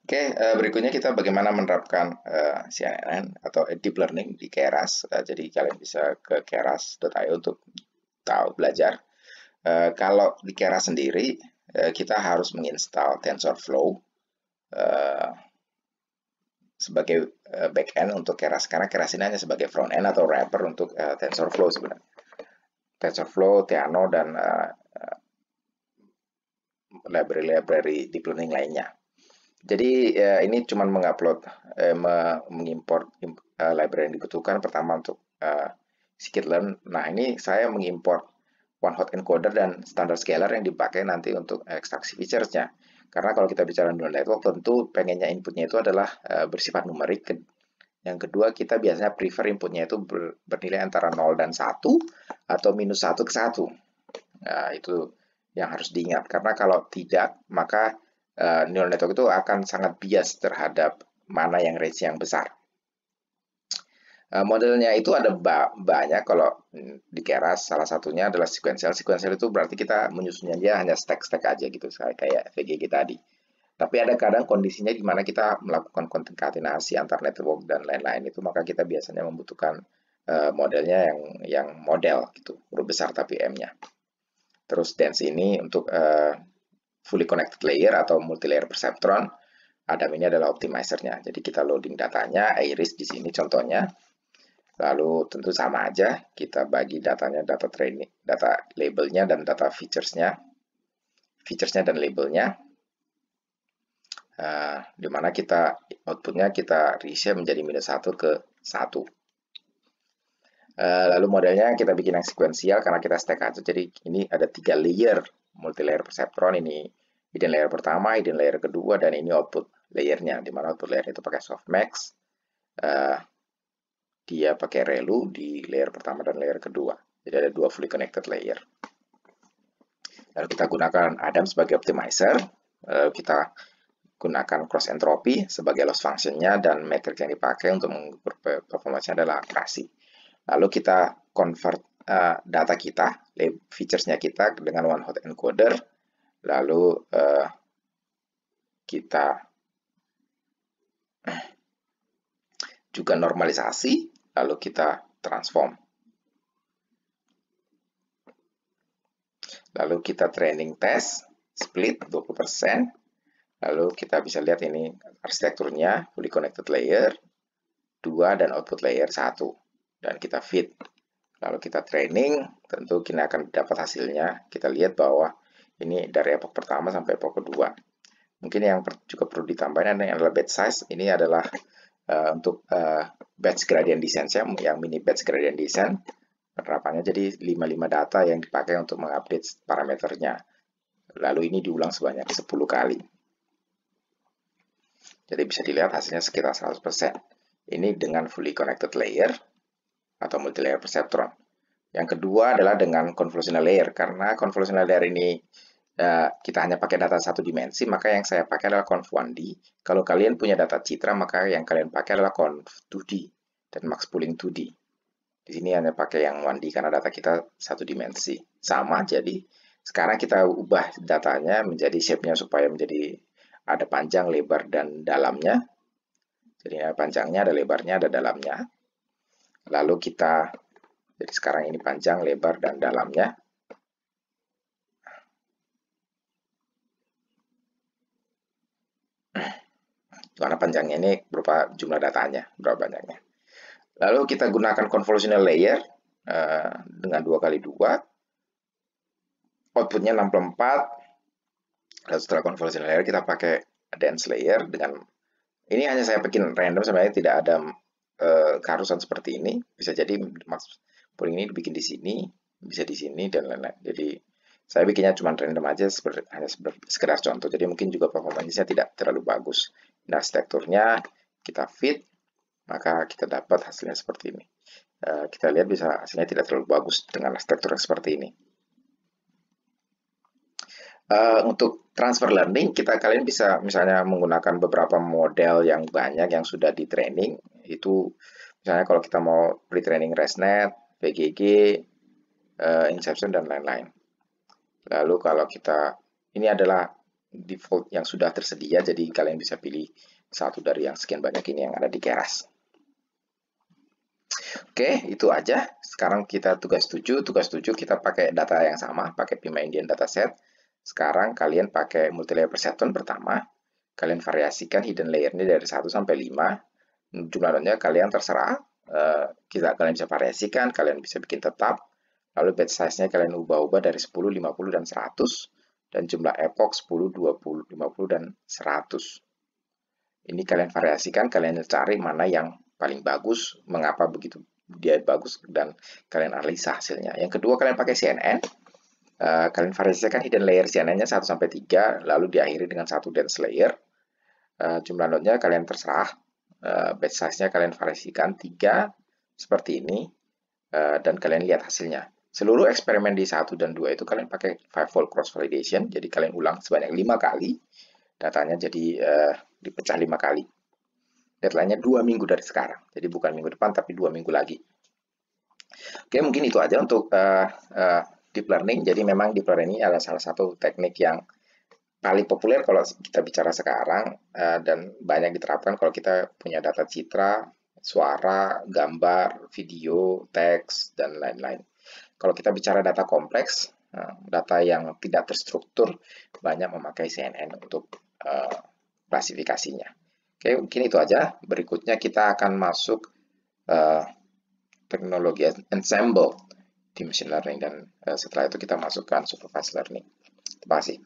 Oke, berikutnya kita bagaimana menerapkan CNN atau deep learning di Keras. Jadi kalian bisa ke keras.io untuk belajar. Kalau di Keras sendiri, kita harus menginstal TensorFlow sebagai backend untuk Keras, karena Keras ini hanya sebagai front end atau wrapper untuk TensorFlow sebenarnya. TensorFlow, Theano, dan library deep learning lainnya. Jadi ini cuma mengimport library yang dibutuhkan. Pertama untuk scikit-learn. Nah, ini saya mengimport one-hot encoder dan standard scaler yang dipakai nanti untuk ekstraksi features-nya. Karena kalau kita bicara neural network, tentu pengennya inputnya itu adalah bersifat numerik. Yang kedua, kita biasanya prefer inputnya itu bernilai antara 0 dan 1 atau minus 1 ke 1. Nah, itu yang harus diingat. Karena kalau tidak, maka neural network itu akan sangat bias terhadap mana yang range yang besar. Modelnya itu ada banyak. Kalau di Keras salah satunya adalah sequential. Sequential itu berarti kita menyusunnya dia hanya stack-stack aja gitu, kayak VGG tadi. Tapi ada kadang kondisinya di mana kita melakukan konkatenasi antar network dan lain-lain itu, maka kita biasanya membutuhkan modelnya yang model gitu, huruf besar tapi M-nya. Terus dense ini untuk fully connected layer atau multi-layer perceptron. Adam ini adalah optimizer-nya. Jadi kita loading datanya, Iris di sini contohnya. Lalu tentu sama aja, kita bagi datanya, data training, data labelnya dan data featuresnya dan labelnya. Di mana kita outputnya kita reshape menjadi -1 ke 1. Lalu modelnya kita bikin yang sekuensial karena kita stack aja. Jadi ini ada 3 layer multi layer perceptron. Ini hidden layer pertama, hidden layer kedua, dan ini output layernya. Di mana output layer itu pakai softmax. Dia pakai ReLU di layer pertama dan layer kedua. Jadi ada 2 fully connected layer. Lalu kita gunakan Adam sebagai optimizer. Lalu kita gunakan cross entropy sebagai loss functionnya, dan metrik yang dipakai untuk mengukur performanya adalah akurasi. Lalu kita convert data kita, featuresnya kita dengan one hot encoder. Lalu kita juga normalisasi, lalu kita transform. Lalu kita training test, split 20%. Lalu kita bisa lihat ini arsitekturnya, fully connected layer 2 dan output layer 1. Dan kita feed. Lalu kita training, tentu kita akan dapat hasilnya. Kita lihat bahwa ini dari epoch pertama sampai epoch kedua. Mungkin yang juga perlu ditambahkan adalah batch size. Ini adalah untuk batch gradient descent, yang mini batch gradient descent. Penerapannya jadi 55 data yang dipakai untuk mengupdate parameternya. Lalu ini diulang sebanyak 10 kali. Jadi bisa dilihat hasilnya sekitar 100%. Ini dengan fully connected layer atau multi-layer perceptron. Yang kedua adalah dengan convolutional layer. Karena convolutional layer ini kita hanya pakai data satu dimensi, maka yang saya pakai adalah conv 1D. Kalau kalian punya data citra, maka yang kalian pakai adalah conv 2D dan max pooling 2D. Di sini hanya pakai yang 1D karena data kita satu dimensi. Sama, jadi sekarang kita ubah datanya menjadi shape-nya supaya menjadi ada panjang, lebar, dan dalamnya. Jadi ada panjangnya, ada lebarnya, ada dalamnya. Lalu kita, jadi sekarang ini panjang, lebar, dan dalamnya. Karena panjangnya ini berupa jumlah datanya, berapa banyaknya. Lalu kita gunakan convolutional layer dengan 2x2. Outputnya 64. Lalu setelah convolutional layer kita pakai dense layer dengan ini hanya saya bikin random, sebenarnya tidak ada keharusan seperti ini. Bisa jadi max pooling ini dibikin di sini, bisa di sini, dan lain-lain. Jadi saya bikinnya cuma random aja, hanya sekedar contoh. Jadi mungkin juga performanya tidak terlalu bagus. Nah, arsitekturnya kita fit, maka kita dapat hasilnya seperti ini. Kita lihat bisa hasilnya tidak terlalu bagus dengan arsitektur yang seperti ini. Untuk transfer learning, kalian bisa misalnya menggunakan beberapa model yang banyak yang sudah di training. Itu misalnya kalau kita mau pre-training ResNet, VGG, Inception, dan lain-lain. Lalu kalau kita, ini adalah default yang sudah tersedia, jadi kalian bisa pilih satu dari yang sekian banyak ini yang ada di Keras. Oke, itu aja. Sekarang kita tugas 7. Tugas 7 kita pakai data yang sama, pakai Pima Indian dataset. Sekarang kalian pakai multi-layer perceptron pertama. Kalian variasikan hidden layer-nya dari 1 sampai 5. Jumlah node-nya kalian terserah. Kalian bisa variasikan, kalian bisa bikin tetap. Lalu batch size-nya kalian ubah-ubah dari 10, 50, dan 100. Dan jumlah epoch 10, 20, 50, dan 100. Ini kalian variasikan, kalian cari mana yang paling bagus, mengapa begitu dia bagus, dan kalian analisa hasilnya. Yang kedua, kalian pakai CNN. Kalian variasikan hidden layer CNN-nya 1 sampai 3, lalu diakhiri dengan satu dense layer. Jumlah node-nya kalian terserah. Batch size-nya kalian variasikan 3 seperti ini, dan kalian lihat hasilnya. Seluruh eksperimen di 1 dan 2 itu kalian pakai 5-fold cross validation, jadi kalian ulang sebanyak 5 kali. Datanya jadi dipecah 5 kali. Deadline-nya 2 minggu dari sekarang. Jadi bukan minggu depan, tapi 2 minggu lagi. Oke, mungkin itu aja untuk deep learning. Jadi memang deep learning adalah salah satu teknik yang paling populer kalau kita bicara sekarang, dan banyak diterapkan kalau kita punya data citra, suara, gambar, video, teks, dan lain-lain. Kalau kita bicara data kompleks, data yang tidak terstruktur, banyak memakai CNN untuk klasifikasinya. Oke, mungkin itu aja. Berikutnya kita akan masuk teknologi ensemble di machine learning, dan setelah itu kita masukkan supervised learning. Terima kasih.